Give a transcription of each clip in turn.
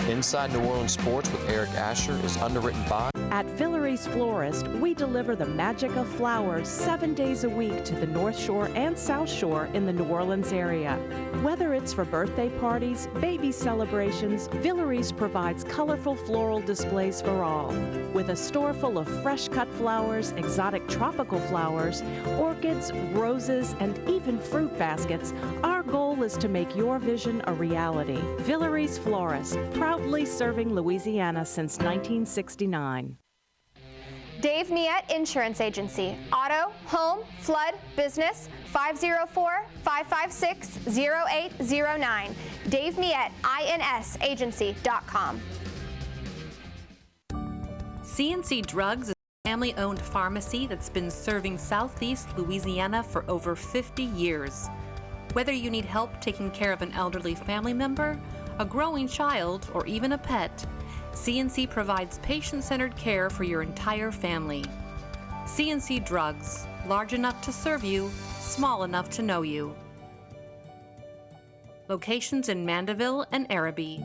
Inside New Orleans Sports with Eric Asher is underwritten by... At Villere's Florist, we deliver the magic of flowers 7 days a week to the North Shore and South Shore in the New Orleans area. Whether it's for birthday parties, baby celebrations, Villere's provides colorful floral displays for all. With a store full of fresh-cut flowers, exotic tropical flowers, orchids, roses, and even fruit baskets, our goal is to make your vision a reality. Villere's Florist, proudly serving Louisiana since 1969. Dave Miette Insurance Agency. Auto, home, flood, business, 504-556-0809. Dave Miette, INSagency.com. C&C Drugs is a family-owned pharmacy that's been serving Southeast Louisiana for over 50 years. Whether you need help taking care of an elderly family member, a growing child, or even a pet, C&C provides patient-centered care for your entire family. C&C Drugs, large enough to serve you, small enough to know you. Locations in Mandeville and Araby.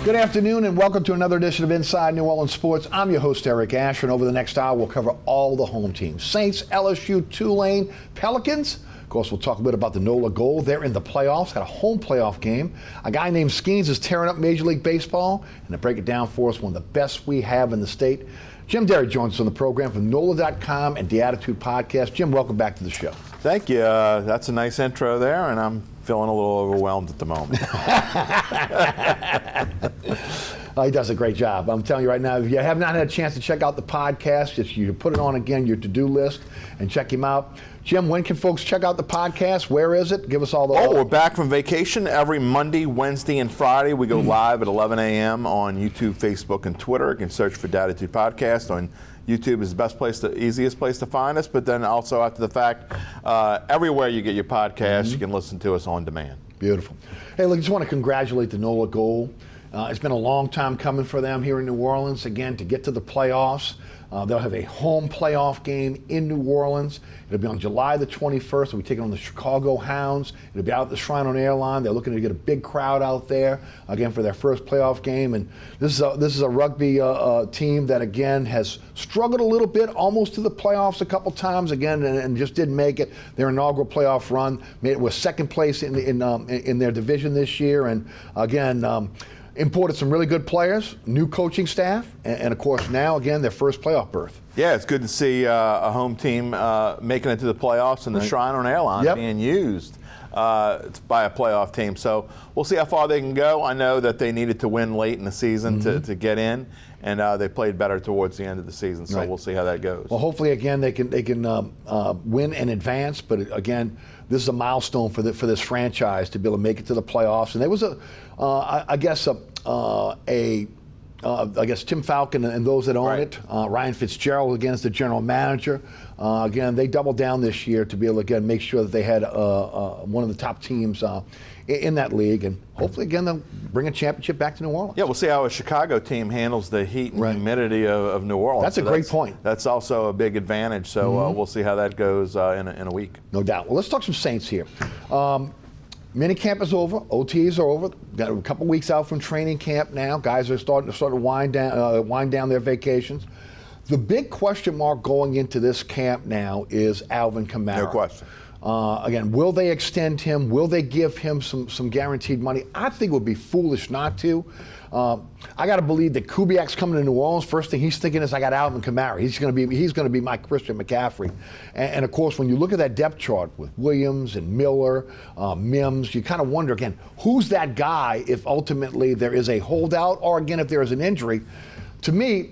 Good afternoon and welcome to another edition of Inside New Orleans Sports. I'm your host, Eric Asher, and over the next hour we'll cover all the home teams. Saints, LSU, Tulane, Pelicans. Of course, we'll talk a bit about the NOLA Gold. They're in the playoffs, got a home playoff game. A guy named Skeens is tearing up Major League Baseball, and to break it down for us, one of the best we have in the state, Jim Derry joins us on the program from NOLA.com and The Attitude Podcast. Jim, welcome back to the show. Thank you. That's a nice intro there, and I'm feeling a little overwhelmed at the moment. He does a great job. I'm telling you right now, if you have not had a chance to check out the podcast, just you put it on again, your to-do list, and check him out. Jim, when can folks check out the podcast? Where is it? Give us all the... Oh, we're back from vacation every Monday, Wednesday, and Friday. We go live at 11 a.m. on YouTube, Facebook, and Twitter. You can search for Attitude Podcast on YouTube is the best place, the easiest place to find us. But then also after the fact, everywhere you get your podcast, you can listen to us on demand. Beautiful. Hey, look, I just want to congratulate the NOLA Gold. It's been a long time coming for them here in New Orleans, again, to get to the playoffs. They'll have a home playoff game in New Orleans. It'll be on July the 21st. They'll be taking on the Chicago Hounds. It'll be out at the Shrine on Airline. They're looking to get a big crowd out there, again, for their first playoff game. And this is a rugby team that, again, has struggled a little bit, almost to the playoffs a couple times, again, and just didn't make it. Their inaugural playoff run was second place in their division this year. And, again, imported some really good players, new coaching staff, and of course now, again, their first playoff berth. Yeah, it's good to see a home team making it to the playoffs and the Shrine on Airline being used by a playoff team. So we'll see how far they can go. I know that they needed to win late in the season to get in, and they played better towards the end of the season. So we'll see how that goes. Well, hopefully, again, they can win and advance. But again, this is a milestone for this franchise to be able to make it to the playoffs. And there was I guess Tim Falcon and those that own it. Ryan Fitzgerald, again, is the general manager. Again, they doubled down this year to be able to, again, make sure that they had one of the top teams in that league. And hopefully, again, they'll bring a championship back to New Orleans. Yeah, we'll see how a Chicago team handles the heat and humidity of New Orleans. That's a great point. That's also a big advantage. So we'll see how that goes in a week. No doubt. Well, let's talk some Saints here. Minicamp is over. OTs are over. Got a couple weeks out from training camp now. Guys are starting to wind down their vacations. The big question mark going into this camp now is Alvin Kamara. No question. Again, will they extend him? Will they give him some guaranteed money? I think it would be foolish not to. I got to believe that Kubiak's coming to New Orleans. First thing he's thinking is, I got Alvin Kamara. He's going to be my Christian McCaffrey. And of course, when you look at that depth chart with Williams and Miller, Mims, you kind of wonder again, who's that guy if ultimately there is a holdout or again if there is an injury? To me,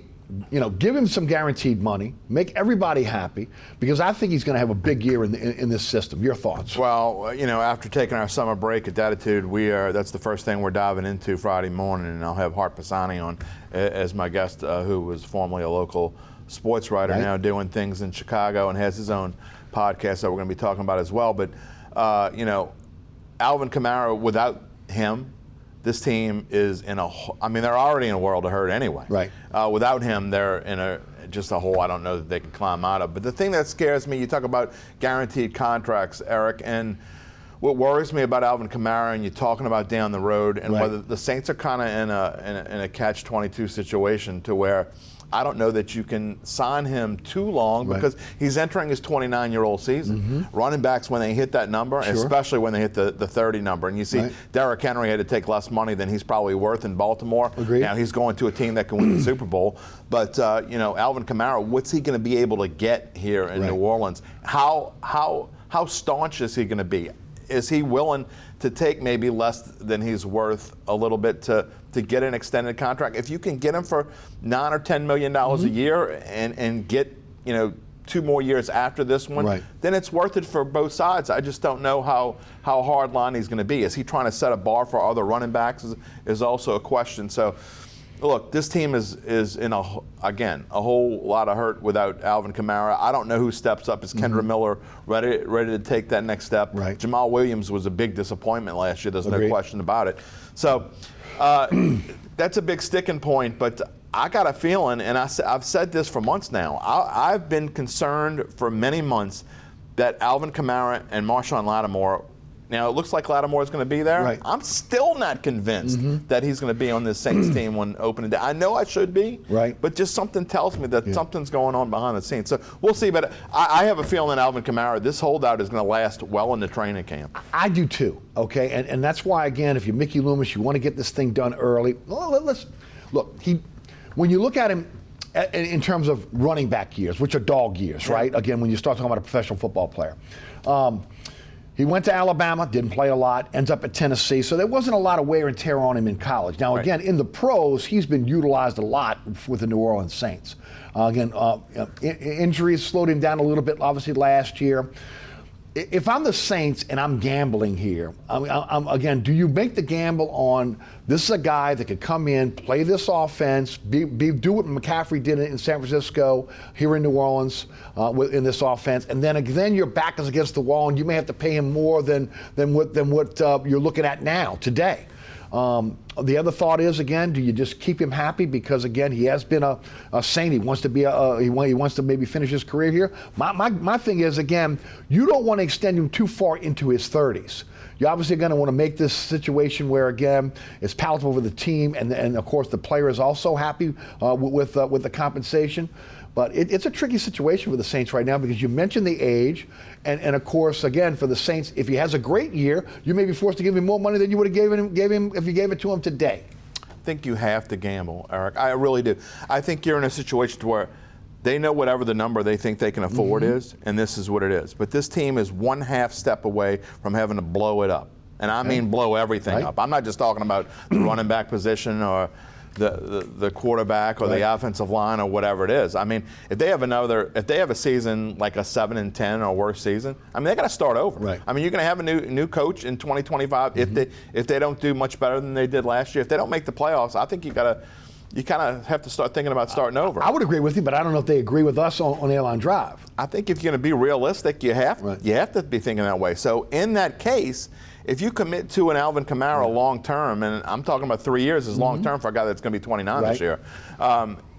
give him some guaranteed money, make everybody happy, because I think he's going to have a big year in this system. Your thoughts? Well, after taking our summer break at Attitude, that's the first thing we're diving into Friday morning, and I'll have Hart Pisani on as my guest, who was formerly a local sports writer now doing things in Chicago and has his own podcast that we're going to be talking about as well. But, Alvin Kamara, without him, this team is in they're already in a world of hurt anyway. Right. Without him, they're in just a hole I don't know that they can climb out of. But the thing that scares me, you talk about guaranteed contracts, Eric, and what worries me about Alvin Kamara, and you're talking about down the road, and whether the Saints are kind of in a catch-22 situation to where I don't know that you can sign him too long because he's entering his 29-year-old season. Running backs, when they hit that number, especially when they hit the 30 number, and you see Derrick Henry had to take less money than he's probably worth in Baltimore. Now he's going to a team that can win the Super Bowl. But, Alvin Kamara, what's he going to be able to get here in New Orleans? How staunch is he going to be? Is he willing to take maybe less than he's worth a little bit to get an extended contract? If you can get him for $9 or $10 million a year and get 2 more years after this one, then it's worth it for both sides. I just don't know how hard line he's going to be. Is he trying to set a bar for other running backs is also a question. So, look, this team is in a whole lot of hurt without Alvin Kamara. I don't know who steps up. Is Kendra Miller ready to take that next step? Jamal Williams was a big disappointment last year. There's no question about it. So that's a big sticking point. But I got a feeling, and I've said this for months now, I've been concerned for many months that Alvin Kamara and Marshawn Lattimore, now, it looks like Lattimore is going to be there. I'm still not convinced that he's going to be on this Saints team when opening day. I know I should be, but just something tells me that something's going on behind the scenes. So we'll see. But I have a feeling that Alvin Kamara, this holdout is going to last well into training camp. I do too, okay? And that's why, again, if you're Mickey Loomis, you want to get this thing done early. Let's look, when you look at him in terms of running back years, which are dog years, right? Again, when you start talking about a professional football player. He went to Alabama, didn't play a lot, ends up at Tennessee, so there wasn't a lot of wear and tear on him in college. Now, again, in the pros, he's been utilized a lot with the New Orleans Saints. Injuries slowed him down a little bit, obviously, last year. If I'm the Saints and I'm gambling here, again, do you make the gamble on this is a guy that could come in, play this offense, do what McCaffrey did in San Francisco, here in New Orleans in this offense, and then your back is against the wall, and you may have to pay him more than what you're looking at now today. The other thought is, again, do you just keep him happy because, again, he has been a Saint. He wants to be he wants to maybe finish his career here. My thing is, again, you don't want to extend him too far into his 30s. You're obviously going to want to make this situation where, again, it's palatable for the team, and of course the player is also happy with the compensation. But it's a tricky situation for the Saints right now because you mentioned the age, and of course, again, for the Saints, if he has a great year, you may be forced to give him more money than you would have gave him if you gave it to him today. I think you have to gamble, Eric. I really do. I think you're in a situation where they know whatever the number they think they can afford is, and this is what it is. But this team is 1/2 step away from having to blow it up. And I mean blow everything up. I'm not just talking about the running back position or the quarterback or the offensive line or whatever it is. I mean, if they have a season like a 7-10 or worse season, I mean, they got to start over. I mean, you're going to have a new coach in 2025 if they don't do much better than they did last year. If they don't make the playoffs, I think you kind of have to start thinking about starting over. I would agree with you, but I don't know if they agree with us on Airline Drive. I think if you're going to be realistic, you have to be thinking that way. So in that case, if you commit to an Alvin Kamara long term, and I'm talking about 3 years is long term for a guy that's going to be 29 this year,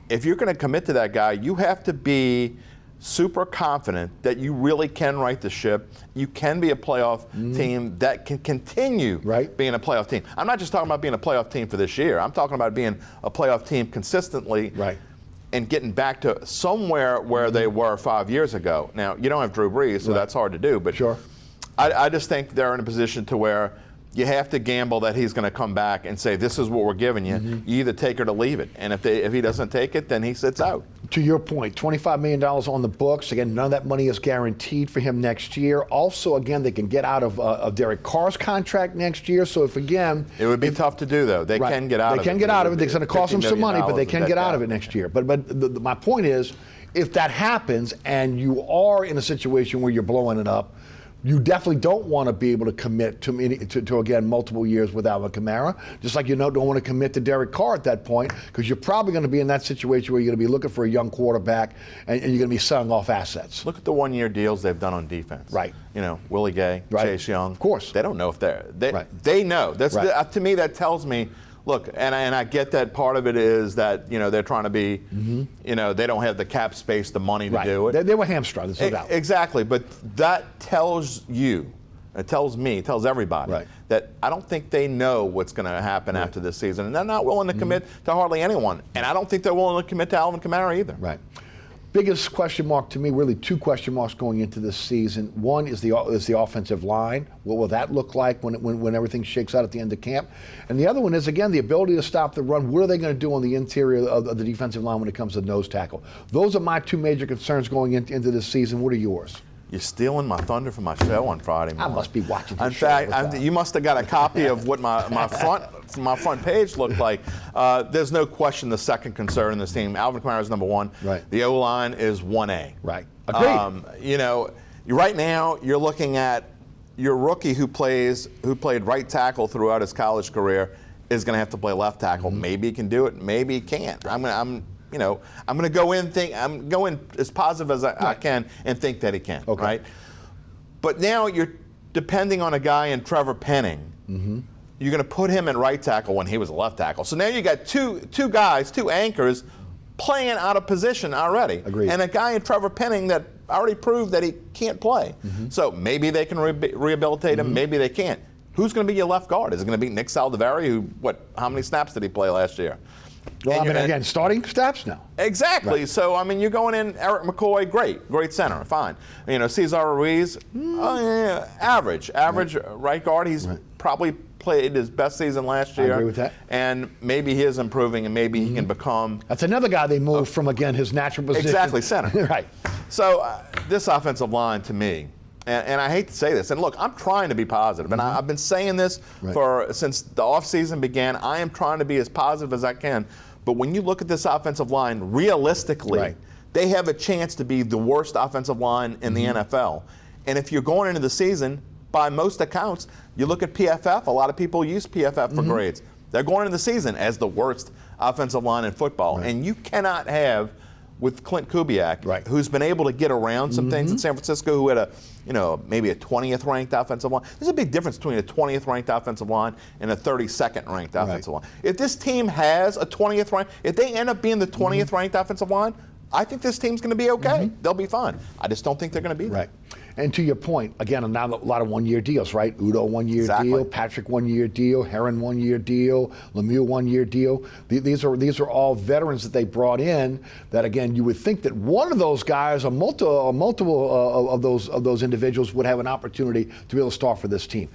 if you're going to commit to that guy, you have to be super confident that you really can right the ship. You can be a playoff team that can continue being a playoff team. I'm not just talking about being a playoff team for this year. I'm talking about being a playoff team consistently and getting back to somewhere where they were 5 years ago. Now, you don't have Drew Brees, so that's hard to do. But I just think they're in a position to where you have to gamble that he's going to come back and say, this is what we're giving you. You either take it or leave it. And if he doesn't take it, then he sits out. To your point, $25 million on the books. Again, none of that money is guaranteed for him next year. Also, again, they can get out of Derek Carr's contract next year. So if, again... It would be tough to do, though. They can get out of it. They can get out of it. It's going to cost them some money, but they can get out of it next year. But my point is, if that happens and you are in a situation where you're blowing it up, You definitely don't want to be able to commit to again, multiple years with Alvin Kamara, just like you don't want to commit to Derek Carr at that point, because you're probably going to be in that situation where you're going to be looking for a young quarterback and you're going to be selling off assets. Look at the one-year deals they've done on defense. Right. You know, Willie Gay, right. Chase Young. Of course. They don't know if they right. know. That's right. To me, that tells me, look, and I get that part of it is that, you know, they're trying to be, you know, they don't have the cap space, the money to do it. They were hamstrung, there's no doubt. Exactly, but that tells you, it tells me, it tells everybody that I don't think they know what's going to happen after this season, and they're not willing to commit to hardly anyone, and I don't think they're willing to commit to Alvin Kamara either. Right. Biggest question mark to me, really two question marks going into this season. One is the offensive line. What will that look like when everything shakes out at the end of camp? And the other one is, again, the ability to stop the run. What are they going to do on the interior of the defensive line when it comes to nose tackle? Those are my two major concerns going into this season. What are yours? You're stealing my thunder from my show on Friday morning. I must be watching the In show. fact, you must have got a copy of what my front page looked like. There's no question the second concern in this team, Alvin Kamara is number one. Right. The O-line is 1A. Right. Agreed. You know, right now you're looking at your rookie who played right tackle throughout his college career is going to have to play left tackle. Maybe he can do it. Maybe he can't. I'm going to go in as positive as I can and think that he can. Okay. Right. But now you're depending on a guy in Trevor Penning. You're going to put him in right tackle when he was a left tackle. So now you got two guys, two anchors, playing out of position already. Agreed. And a guy in Trevor Penning that already proved that he can't play. So maybe they can rehabilitate him. Maybe they can't. Who's going to be your left guard? Is it going to be Nick Saldiveri? How many snaps did he play last year? Well, I mean, again, starting snaps now. Exactly. Right. So, I mean, you're going in Eric McCoy, great center, fine. You know, Cesar Ruiz, average right guard. He's probably played his best season last year. I agree with that. And maybe he is improving, and maybe he can become. That's another guy they moved from, again, his natural position. Exactly, center. Right. So, this offensive line to me, and I hate to say this, and look, I'm trying to be positive, and I've been saying this since the offseason began. I am trying to be as positive as I can. But when you look at this offensive line, realistically, they have a chance to be the worst offensive line in the NFL. And if you're going into the season, by most accounts, you look at PFF, a lot of people use PFF for grades. They're going into the season as the worst offensive line in football. And you cannot have, with Clint Kubiak, who's been able to get around some things in San Francisco, who had maybe a 20th ranked offensive line. There's a big difference between a 20th ranked offensive line and a 32nd ranked offensive line. If this team has a 20th rank, if they end up being the 20th ranked offensive line, I think this team's going to be okay. They'll be fine. I just don't think they're going to be there. Right. And to your point, again, now a lot of one-year deals, right? Udo, one-year deal. Patrick, one-year deal. Heron, one-year deal. Lemieux, one-year deal. These are all veterans that they brought in that, again, you would think that one of those guys or multiple of those individuals would have an opportunity to be able to start for this team.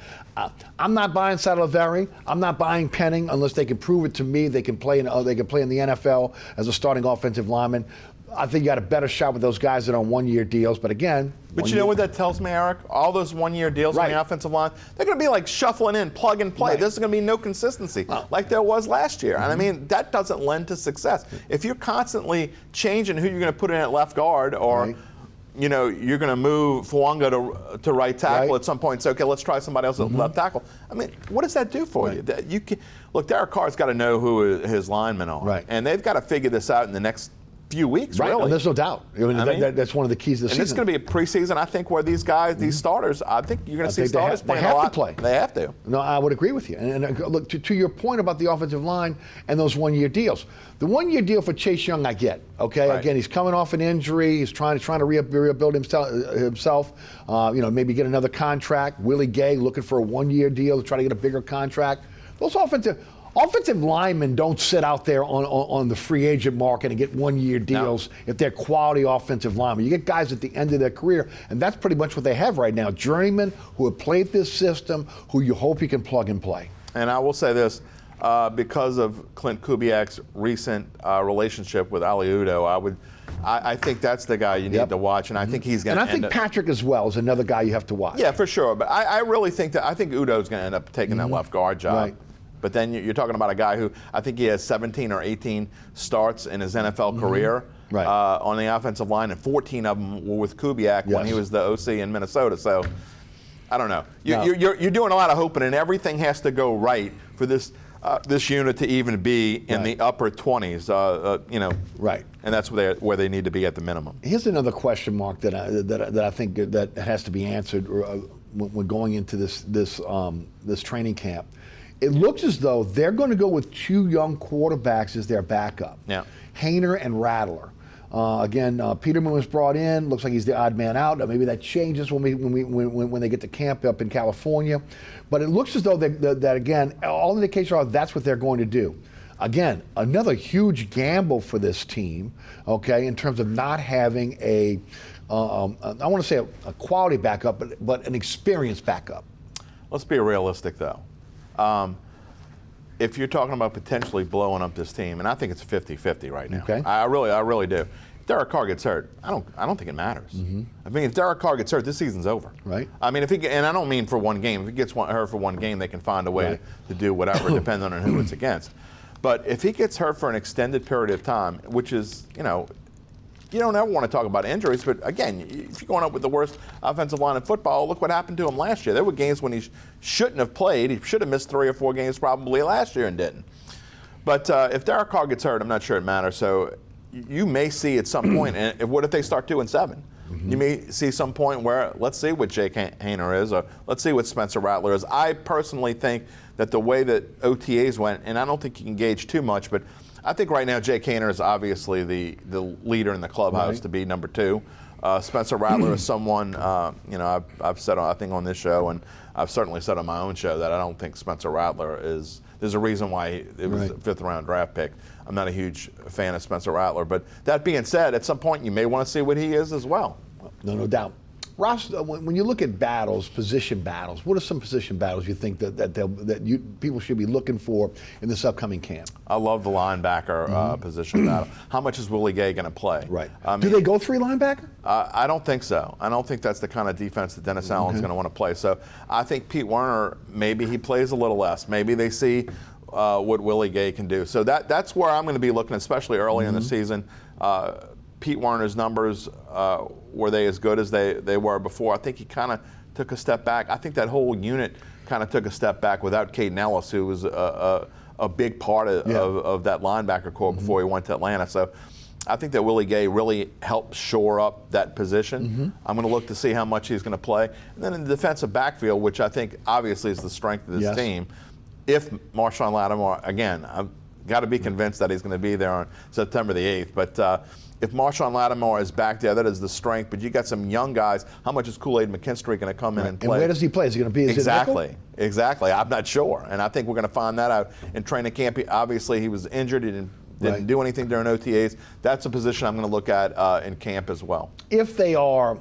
I'm not buying Saldiveri. I'm not buying Penning unless they can prove it to me they can play in the NFL as a starting offensive lineman. I think you got a better shot with those guys that are on one-year deals. But again, but you know what that tells me, Eric? All those one-year deals on the offensive line, they're going to be like shuffling in, plug and play. There's going to be no consistency like there was last year. And I mean, that doesn't lend to success. If you're constantly changing who you're going to put in at left guard, or you're going to move Fuanga to right tackle at some point. So, okay, let's try somebody else at left tackle. I mean, what does that do for you? Look, Derek Carr's got to know who his linemen are. And they've got to figure this out in the next few weeks, really. And there's no doubt. That's one of the keys to the season. And it's going to be a preseason, I think, where these guys, these starters, I think you're going to see starters playing a lot. They have to play. They have to. No, I would agree with you. And look, to your point about the offensive line and those one-year deals. The one-year deal for Chase Young, I get. Okay, again, he's coming off an injury. He's trying to rebuild himself. Maybe get another contract. Willie Gay looking for a one-year deal to try to get a bigger contract. Those offensive linemen don't sit out there on the free agent market and get one-year deals if they're quality offensive linemen. You get guys at the end of their career, and that's pretty much what they have right now. Journeymen who have played this system, who you hope you can plug and play. And I will say this, because of Clint Kubiak's recent relationship with Ali Udo, I think that's the guy you need to watch, and I think he's going to. And I think Patrick as well is another guy you have to watch. Yeah, for sure. But I really think Udo's going to end up taking that left guard job. Right. But then you're talking about a guy who I think he has 17 or 18 starts in his NFL career on the offensive line, and 14 of them were with Kubiak when he was the OC in Minnesota. So I don't know. No. You're doing a lot of hoping, and everything has to go right for this unit to even be in the upper 20s. Right. And that's where they need to be at the minimum. Here's another question mark that I think that has to be answered when going into this training camp. It looks as though they're going to go with 2 young quarterbacks as their backup. Yeah. Hayner and Rattler. Again, Peterman was brought in. Looks like he's the odd man out. Maybe that changes when they get to camp up in California. But it looks as though that again, all indications are that's what they're going to do. Again, another huge gamble for this team. Okay, in terms of not having I want to say a quality backup, but an experienced backup. Let's be realistic, though. If you're talking about potentially blowing up this team, and I think it's 50-50 right now. Okay. I really do. If Derek Carr gets hurt, I don't think it matters. Mm-hmm. I mean, if Derek Carr gets hurt, this season's over. Right. I mean, and I don't mean for one game. If he gets hurt for one game, they can find a way to do whatever, depending on who it's against. But if he gets hurt for an extended period of time, which is, you don't ever want to talk about injuries, but again, if you're going up with the worst offensive line in football, look what happened to him last year. There were games when he shouldn't have played. He should have missed 3 or 4 games probably last year and didn't. But if Derek Carr gets hurt, I'm not sure it matters. So you may see at some point, and what if they start 2-7? Mm-hmm. You may see some point where, let's see what Jake Hayner is, or let's see what Spencer Rattler is. I personally think that the way that OTAs went, and I don't think you can gauge too much, but I think right now Jake Hayner is obviously the leader in the clubhouse to be number 2. Spencer Rattler is someone, I've said, I think on this show, and I've certainly said on my own show that I don't think Spencer Rattler is, there's a reason why it was a 5th round draft pick. I'm not a huge fan of Spencer Rattler, but that being said, at some point you may want to see what he is as well. No doubt. Ross, when you look at position battles, what are some position battles you think that people should be looking for in this upcoming camp? I love the linebacker position battle. How much is Willie Gay going to play? Right. Do they go 3 linebacker? I don't think so. I don't think that's the kind of defense that Dennis Allen's going to want to play. So I think Pete Werner, maybe he plays a little less. Maybe they see what Willie Gay can do. So that's where I'm going to be looking, especially early in the season. Pete Werner's numbers, were they as good as they were before? I think he kind of took a step back. I think that whole unit kind of took a step back without Caden Ellis, who was a big part of that linebacker core before he went to Atlanta. So I think that Willie Gay really helped shore up that position. I'm going to look to see how much he's going to play. And then in the defensive backfield, which I think obviously is the strength of this team, if Marshawn Lattimore, again, I've got to be convinced that he's going to be there on September the 8th, but if Marshawn Lattimore is back there, that is the strength. But you got some young guys. How much is Kool-Aid McKinstry going to come in and play? And where does he play? Is he going to be? Exactly. I'm not sure, and I think we're going to find that out in training camp. Obviously, he was injured. He didn't do anything during OTAs. That's a position I'm going to look at in camp as well. If they are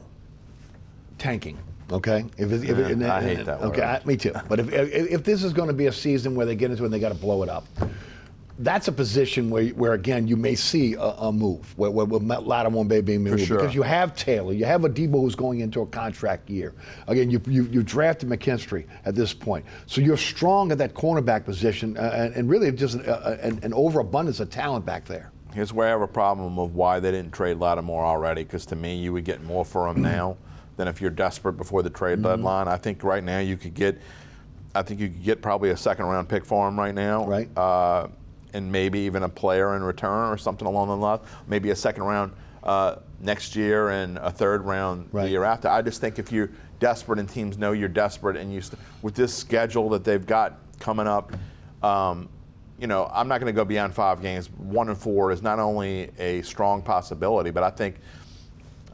tanking, okay. I hate that word. Okay, me too. But if this is going to be a season where they get into it and they got to blow it up. That's a position where again, you may see a move, where Lattimore may be moved. Sure. Because you have Taylor, you have Adebo who's going into a contract year. Again, you drafted McKinstry at this point. So you're strong at that cornerback position, and really just an overabundance of talent back there. Here's where I have a problem of why they didn't trade Lattimore already, because to me, you would get more for him now than if you're desperate before the trade deadline. I think right now you could get probably a 2nd-round pick for him right now. Right. And maybe even a player in return or something along those lines. Maybe a 2nd round next year and a 3rd round the year after. I just think if you're desperate and teams know you're desperate, and with this schedule that they've got coming up, I'm not going to go beyond 5 games. 1-4 is not only a strong possibility, but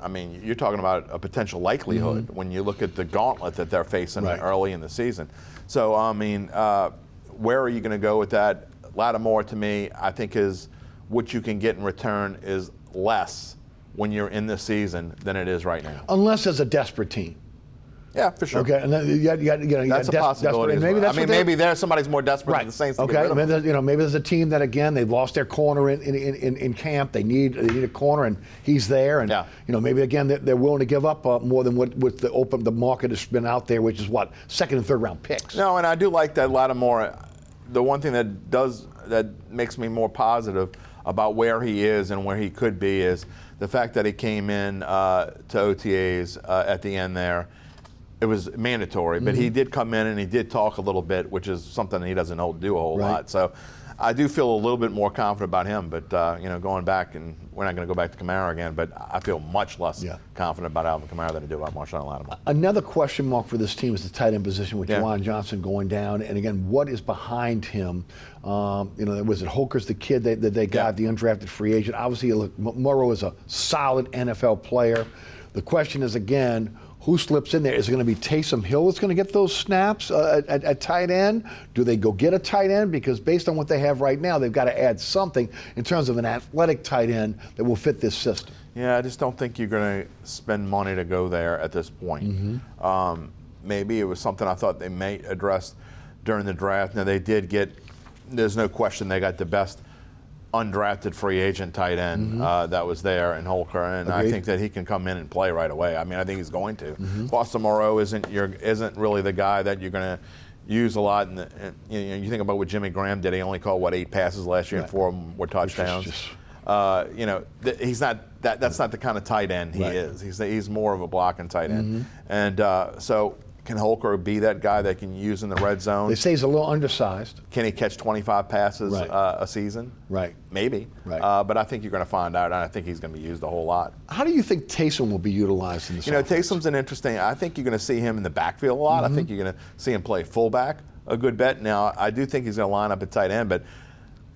I mean, you're talking about a potential likelihood when you look at the gauntlet that they're facing early in the season. So, I mean, where are you going to go with that? Lattimore, to me, I think is what you can get in return is less when you're in this season than it is right now. Unless there's a desperate team. Yeah, for sure. Okay, and then that's a possibility. Maybe there's somebody's more desperate than the Saints. To get rid of him. Maybe there's a team that again they've lost their corner in camp. They need a corner, and he's there. And maybe again they're willing to give up more than what the market has been out there, which is 2nd and 3rd round picks. No, and I do like that Lattimore. The one thing that makes me more positive about where he is and where he could be is the fact that he came in to OTAs at the end there. It was mandatory, but he did come in and he did talk a little bit, which is something that he doesn't do a whole lot. So I do feel a little bit more confident about him, but going back, and we're not going to go back to Kamara again, but I feel much less confident about Alvin Kamara than I do about Marshawn Lattimore. Another question mark for this team is the tight end position with Juwan Johnson going down, and again, what is behind him? Was it Holker's the kid that they got, the undrafted free agent? Obviously, look, Murrow is a solid NFL player. The question is, again, who slips in there? Is it going to be Taysom Hill that's going to get those snaps at tight end? Do they go get a tight end? Because based on what they have right now, they've got to add something in terms of an athletic tight end that will fit this system. Yeah, I just don't think you're going to spend money to go there at this point. Maybe it was something I thought they may address during the draft. Now, they did get, there's no question they got the best undrafted free agent tight end that was there in Holker, and I think that he can come in and play right away. I mean, I think he's going to. Boston Moreau isn't really the guy that you're going to use a lot. You think about what Jimmy Graham did. He only caught 8 passes last year, and 4 of them were touchdowns. He's not that's not the kind of tight end he is. He's more of a blocking tight end, and so. Can Holker be that guy that can use in the red zone? They say he's a little undersized. Can he catch 25 passes a season? Maybe. But I think you're going to find out, and I think he's going to be used a whole lot. How do you think Taysom will be utilized in this offense? Taysom's an interesting. I think you're going to see him in the backfield a lot. I think you're going to see him play fullback a good bit. Now, I do think he's going to line up at tight end, but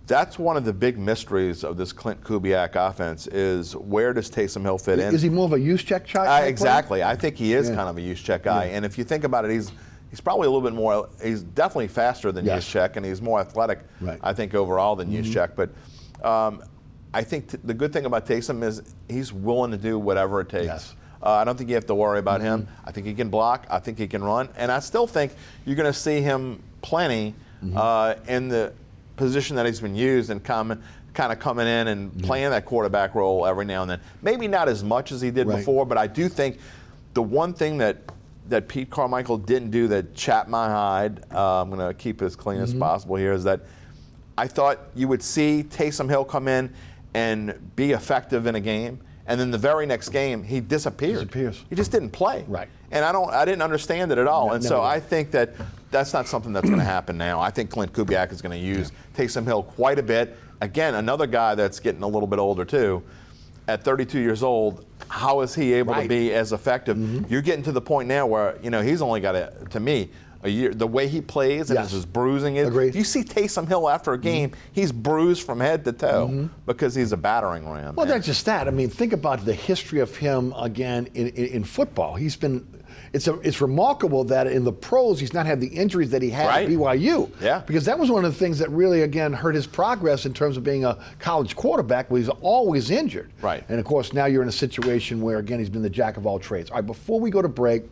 that's one of the big mysteries of this Clint Kubiak offense is where does Taysom Hill fit in? Is he more of a use check guy? Exactly. I think he is kind of a use check guy. And if you think about it, he's probably a little bit more, he's definitely faster than use check, and he's more athletic, I think, overall than use check. But I think the good thing about Taysom is he's willing to do whatever it takes. I don't think you have to worry about him. I think he can block. I think he can run. And I still think you're going to see him plenty in the position that he's been used and kind of coming in and playing that quarterback role every now and then. Maybe not as much as he did before, but I do think the one thing that Pete Carmichael didn't do that chapped my hide, I'm going to keep it as clean as possible here, is that I thought you would see Taysom Hill come in and be effective in a game, and then the very next game he disappeared. He just didn't play. And I didn't understand it at all. I think that's not something that's going to happen now. I think Clint Kubiak is going to use Taysom Hill quite a bit. Again, another guy that's getting a little bit older too. At 32 years old, how is he able to be as effective? You're getting to the point now where he's only got to me, a year. The way he plays and his bruising is. If you see Taysom Hill after a game, he's bruised from head to toe because he's a battering ram. Well, not just that. I mean, think about the history of him again in football. He's been. It's remarkable that in the pros he's not had the injuries that he had at BYU. Because that was one of the things that really again hurt his progress in terms of being a college quarterback, where he's always injured. And of course now you're in a situation where again he's been the jack of all trades. All right, before we go to break.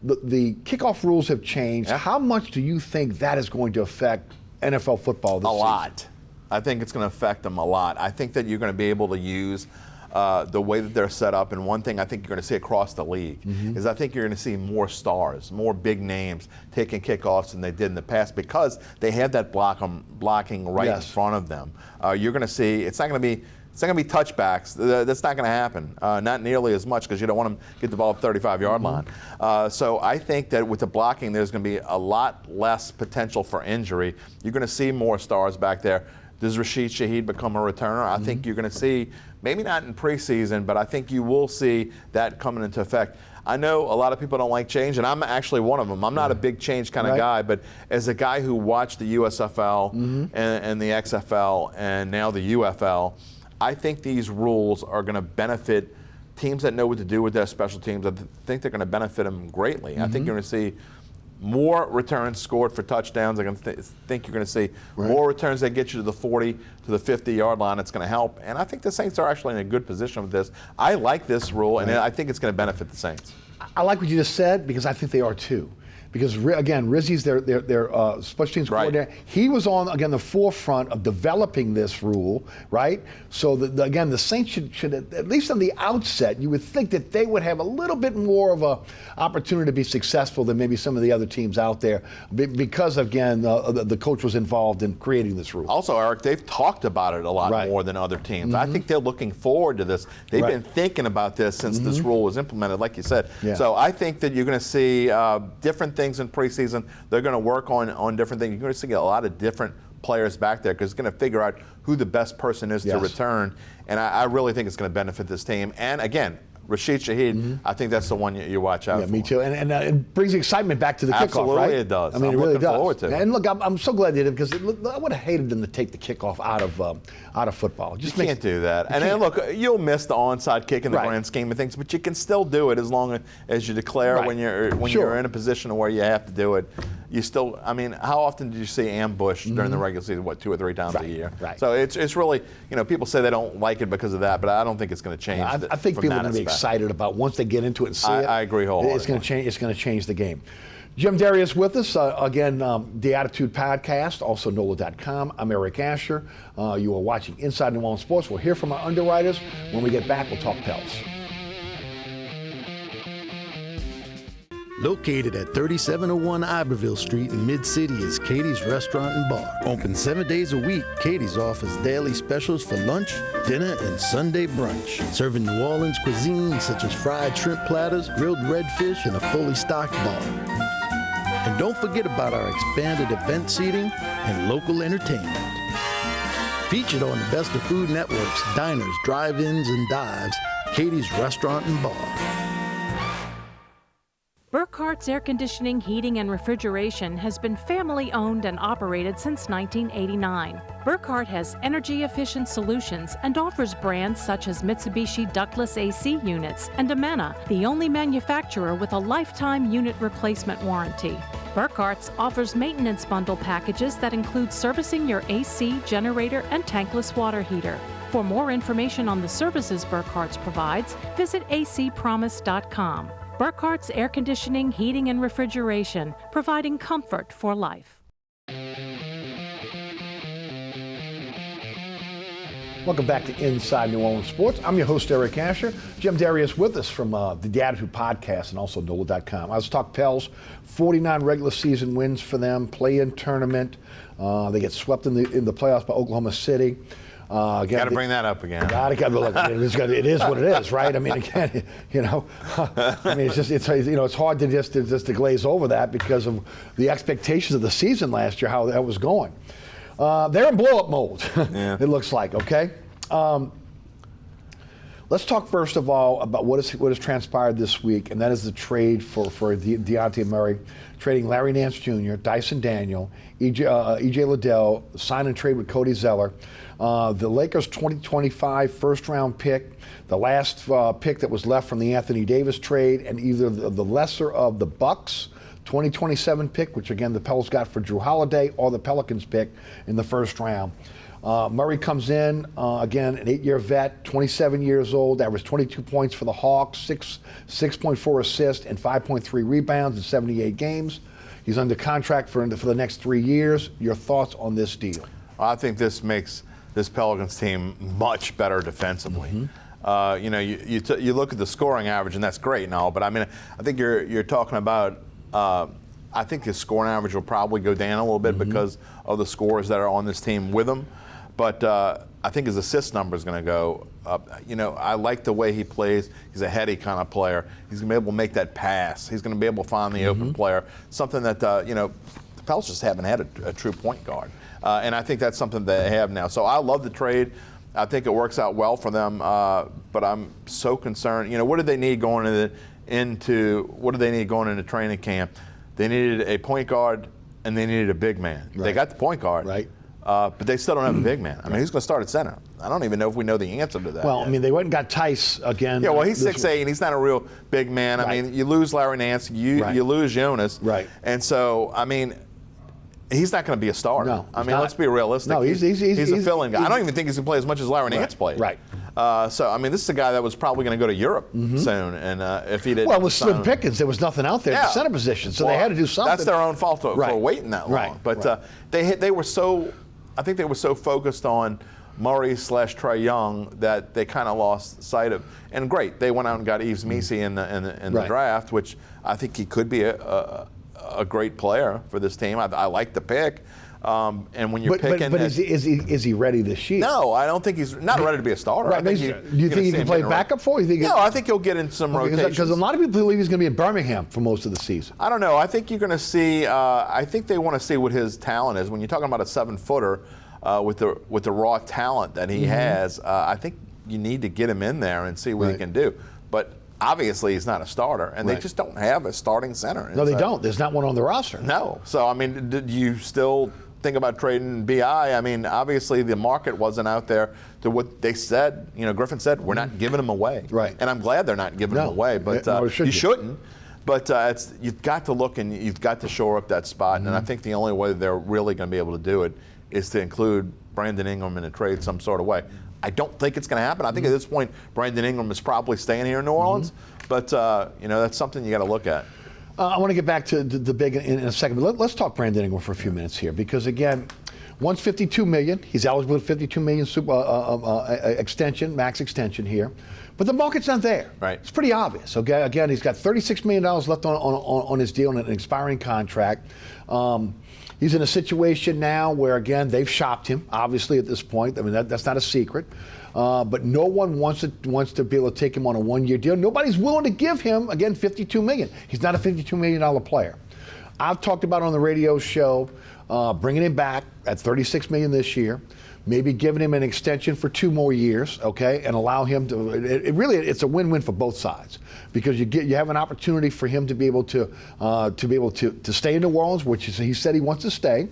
The kickoff rules have changed. How much do you think that is going to affect NFL football this season? A lot. I think it's going to affect them a lot. I think that you're going to be able to use the way that they're set up. And one thing I think you're going to see across the league is I think you're going to see more stars, more big names taking kickoffs than they did in the past because they have that blocking right in front of them. You're going to see it's not going to be touchbacks. That's not going to happen. Not nearly as much because you don't want them to get the ball at the 35-yard line. So I think that with the blocking, there's going to be a lot less potential for injury. You're going to see more stars back there. Does Rashid Shaheed become a returner? I think you're going to see, maybe not in preseason, but I think you will see that coming into effect. I know a lot of people don't like change, and I'm actually one of them. I'm not a big change kind of guy, but as a guy who watched the USFL and the XFL and now the UFL, I think these rules are going to benefit teams that know what to do with their special teams. I think they're going to benefit them greatly. I think you're going to see more returns scored for touchdowns. I think you're going to see more returns that get you to the 40 to the 50-yard line. It's going to help. And I think the Saints are actually in a good position with this. I like this rule, and I think it's going to benefit the Saints. I like what you just said because I think they are too. because again, Rizzi's their special teams coordinator. He was on, again, the forefront of developing this rule, right? So again, the Saints should at least on the outset, you would think that they would have a little bit more of a opportunity to be successful than maybe some of the other teams out there, because again, the coach was involved in creating this rule. Also, Eric, they've talked about it a lot more than other teams. I think they're looking forward to this. They've been thinking about this since this rule was implemented, like you said. So I think that you're going to see different things in preseason. They're going to work on different things. You're going to see a lot of different players back there because it's going to figure out who the best person is to return. And I really think it's going to benefit this team. And again, Rashid Shaheed, I think that's the one you watch out for. Yeah, me too. And it brings excitement back to the kickoff, right? Absolutely, it does. I mean, I'm it really looking does. forward to it. And look, I'm so glad they did, because I would have hated them to take the kickoff out of football. You can't do that. And then look, you'll miss the onside kick in the grand scheme of things, but you can still do it as long as you declare when you're in a position where you have to do it. You still, I mean, how often did you see ambush during the regular season? What, 2 or 3 times a year? So it's really, people say they don't like it because of that, but I don't think it's going to change. I think people are going to be excited about once they get into it and see it. I agree wholeheartedly. It's going to change the game. Jim Derry is with us again. The Attitude Podcast, also NOLA.com. I'm Eric Asher. You are watching Inside New Orleans Sports. We'll hear from our underwriters. When we get back, we'll talk Pels. Located at 3701 Iberville Street in Mid-City is Katie's Restaurant and Bar. Open 7 days a week, Katie's offers daily specials for lunch, dinner, and Sunday brunch. Serving New Orleans cuisine such as fried shrimp platters, grilled redfish, and a fully stocked bar. And don't forget about our expanded event seating and local entertainment. Featured on the Best of Food Network's diners, drive-ins, and dives, Katie's Restaurant and Bar. Burkhart's Air Conditioning, Heating, and Refrigeration has been family-owned and operated since 1989. Burkhart has energy-efficient solutions and offers brands such as Mitsubishi ductless AC units and Amana, the only manufacturer with a lifetime unit replacement warranty. Burkhart's offers maintenance bundle packages that include servicing your AC, generator, and tankless water heater. For more information on the services Burkhart's provides, visit acpromise.com. Burkhart's Air Conditioning, Heating, and Refrigeration, providing comfort for life. Welcome back to Inside New Orleans Sports. I'm your host, Eric Asher. Jim Derry is with us from the Attitude Podcast and also NOLA.com. Let's talk Pels. 49 regular season wins for them, play-in tournament. They get swept in the playoffs by Oklahoma City. Got to bring that up again. Look, it is what it is, right? I mean, again, I mean, it's hard to just to glaze over that because of the expectations of the season last year, how that was going. They're in blow-up mode. It looks like. Okay. Let's talk first of all about what has transpired this week, and that is the trade for Deontay Murray, trading Larry Nance Jr., Dyson Daniel, E.J. Liddell, sign and trade with Cody Zeller. The Lakers' 2025 first-round pick, the last pick that was left from the Anthony Davis trade, and either the lesser of the Bucks' 2027 pick, which again the Pels got for Drew Holiday, or the Pelicans pick in the first round. Murray comes in, again, an 8-year vet, 27 years old, averaged 22 points for the Hawks, 6.4 assists, and 5.3 rebounds in 78 games. He's under contract for the next 3 years. Your thoughts on this deal? I think this makes this Pelicans team much better defensively. You look at the scoring average, and that's great and all, but I mean, I think you're talking about. I think his scoring average will probably go down a little bit because of the scores that are on this team with him. But I think his assist number is going to go up. I like the way he plays. He's a heady kind of player. He's going to be able to make that pass. He's going to be able to find the open player, something that, the Pels just haven't had a true point guard. And I think that's something they have now. So I love the trade. I think it works out well for them. But I'm so concerned. What do they need going into training camp? They needed a point guard and they needed a big man. Right. They got the point guard, right? But they still don't have a big man. I mean, who's going to start at center? I don't even know if we know the answer to that. Well, yet. I mean, they went and got Tice again. Yeah, well, he's 6'8", and he's not a real big man. I mean, you lose Larry Nance, you lose Jonas. Right. And so, I mean, he's not going to be a starter. No, I mean, let's be realistic. No, he's a fill-in guy. I don't even think he's going to play as much as Larry Nance played. Right. So, I mean, this is a guy that was probably going to go to Europe soon, and if he didn't. Well, with Slim Pickens, there was nothing out there at the center position, so they had to do something. That's their own fault for waiting that long. Right. But they were so, I think they were so focused on Murray/Trae Young that they kind of lost sight of. And great, they went out and got Yves Missi in the draft, which I think he could be a great player for this team. I like the pick. And when you're picking, but is he ready this year? No, I don't think he's not ready to be a starter. Right. Do you think he can play backup for? No, I think he'll get in some rotations. Because a lot of people believe he's going to be in Birmingham for most of the season. I don't know. I think you're going to see. I think they want to see what his talent is. When you're talking about a 7-footer with the raw talent that he has, I think you need to get him in there and see what he can do. But obviously, he's not a starter, and they just don't have a starting center. No, they don't. There's not one on the roster. No. So, I mean, do you still think about trading BI? I mean, obviously, the market wasn't out there to what they said. You know, Griffin said, we're not giving him away. Right. And I'm glad they're not giving him away, but you shouldn't. But you've got to look and you've got to shore up that spot, and I think the only way they're really going to be able to do it is to include Brandon Ingram in a trade some sort of way. I don't think it's going to happen. I think at this point, Brandon Ingram is probably staying here in New Orleans. But, you know, that's something you got to look at. I want to get back to the big in a second. But let's talk Brandon Ingram for a few minutes here. Because, again, one's $52 million. He's eligible for $52 million extension, max extension here. But the market's not there. Right. It's pretty obvious. Okay. Again, he's got $36 million left on his deal on an expiring contract. He's in a situation now where, again, they've shopped him, obviously, at this point. I mean, that's not a secret. But no one wants to be able to take him on a one-year deal. Nobody's willing to give him, again, $52 million. He's not a $52 million player. I've talked about on the radio show bringing him back at $36 million this year, maybe giving him an extension for 2 more years, okay, and allow him to. It's a win-win for both sides because you have an opportunity for him to be able to stay in New Orleans, which he said he wants to stay.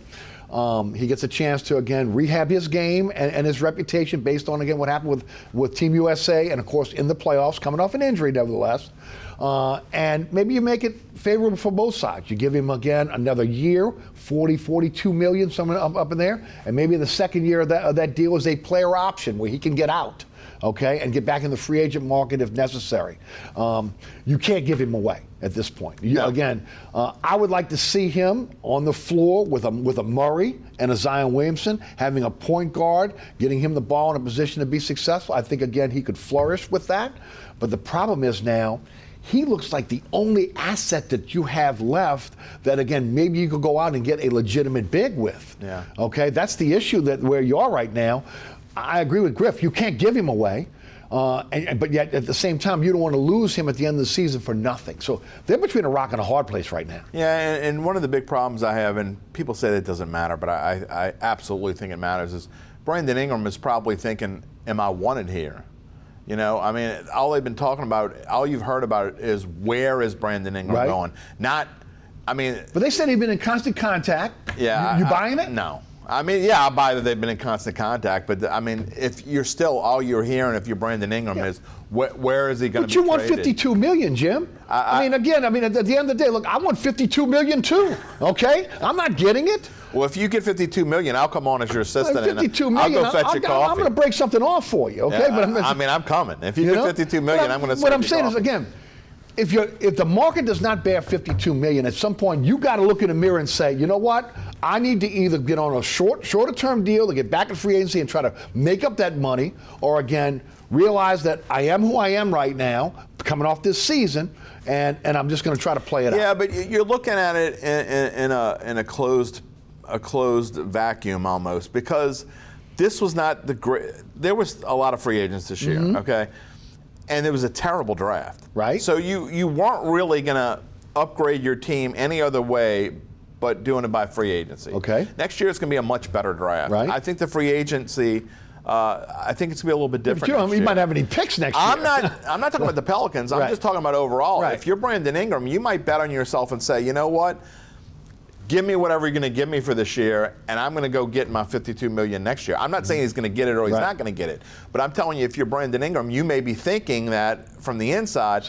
He gets a chance to, again, rehab his game and his reputation based on, again, what happened with Team USA and, of course, in the playoffs, coming off an injury, nevertheless. And maybe you make it favorable for both sides. You give him, again, another year, $42 million, somewhere up in there. And maybe the second year of that deal is a player option where he can get out, okay, and get back in the free agent market if necessary. You can't give him away at this point. Again, I would like to see him on the floor with a Murray and a Zion Williamson, having a point guard, getting him the ball in a position to be successful. I think, again, he could flourish with that. But the problem is now, he looks like the only asset that you have left that, again, maybe you could go out and get a legitimate big with. Yeah. Okay, that's the issue where you are right now. I agree with Griff. You can't give him away. But yet, at the same time, you don't want to lose him at the end of the season for nothing. So they're between a rock and a hard place right now. Yeah, and one of the big problems I have, and people say that it doesn't matter, but I absolutely think it matters, is Brandon Ingram is probably thinking, am I wanted here? You know, I mean, all they've been talking about, all you've heard about it is where is Brandon Ingram going? Not, I mean. But they said he'd been in constant contact. Yeah. You buying it? No. I mean, yeah, I buy that they've been in constant contact, but I mean, if you're still, all you're hearing, if you're Brandon Ingram, is where is he going to be traded? But you want $52 million, Jim. I mean, at the end of the day, look, I want $52 million too. Okay, I'm not getting it. Well, if you get $52 million, I'll come on as your assistant. $52 million, I'll go fetch your coffee. I'm going to break something off for you. Okay, yeah, but I'm coming. If you get $52 million, I'm going to. What I'm saying is, again, if the market does not bear $52 million, at some point you got to look in the mirror and say, you know what? I need to either get on a shorter term deal to get back in free agency and try to make up that money, or again realize that I am who I am right now, coming off this season, and I'm just going to try to play it out. Yeah, but you're looking at it in a closed vacuum almost, because this was not the great. There was a lot of free agents this year, okay, and it was a terrible draft, right? So you weren't really going to upgrade your team any other way but doing it by free agency. Okay. Next year it's going to be a much better draft. Right. I think the free agency, I think it's going to be a little bit different. But you might have any picks next year. I'm not talking about the Pelicans. I'm just talking about overall. Right. If you're Brandon Ingram, you might bet on yourself and say, you know what? Give me whatever you're going to give me for this year, and I'm going to go get my $52 million next year. I'm not saying he's going to get it or he's not going to get it, but I'm telling you, if you're Brandon Ingram, you may be thinking that from the inside.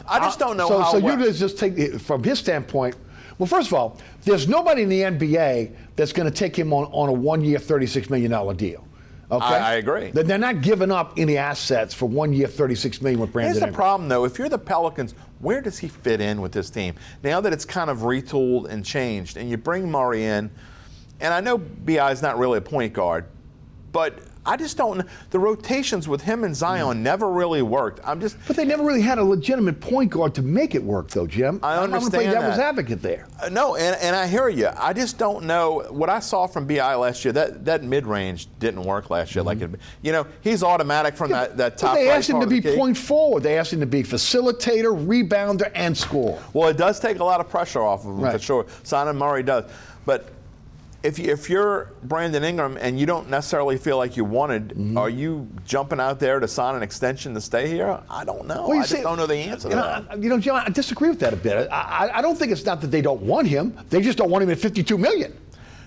I just don't know how. So you just take, from his standpoint, Well, first of all, there's nobody in the NBA that's going to take him on a 1-year, $36 million deal. Okay? I agree. They're not giving up any assets for 1 year, $36 million with Brandon Here's the Ingram. problem, though. If you're the Pelicans, where does he fit in with this team? Now that it's kind of retooled and changed, and you bring Murray in, and I know B.I. is not really a point guard, but I just don't. The rotations with him and Zion never really worked. But they never really had a legitimate point guard to make it work, though, Jim. I understand I'm going to play devil's advocate there. No, and I hear you. I just don't know what I saw from B.I. last year. That mid-range didn't work last year. He's automatic from that top. But they right asked him to be point forward. They asked him to be facilitator, rebounder, and scorer. Well, it does take a lot of pressure off of him for sure. Simon Murray does, but. If you're Brandon Ingram and you don't necessarily feel like you wanted, are you jumping out there to sign an extension to stay here? I don't know. Well, I just don't know the answer to that. Jim, I disagree with that a bit. I don't think it's not that they don't want him. They just don't want him at $52 million.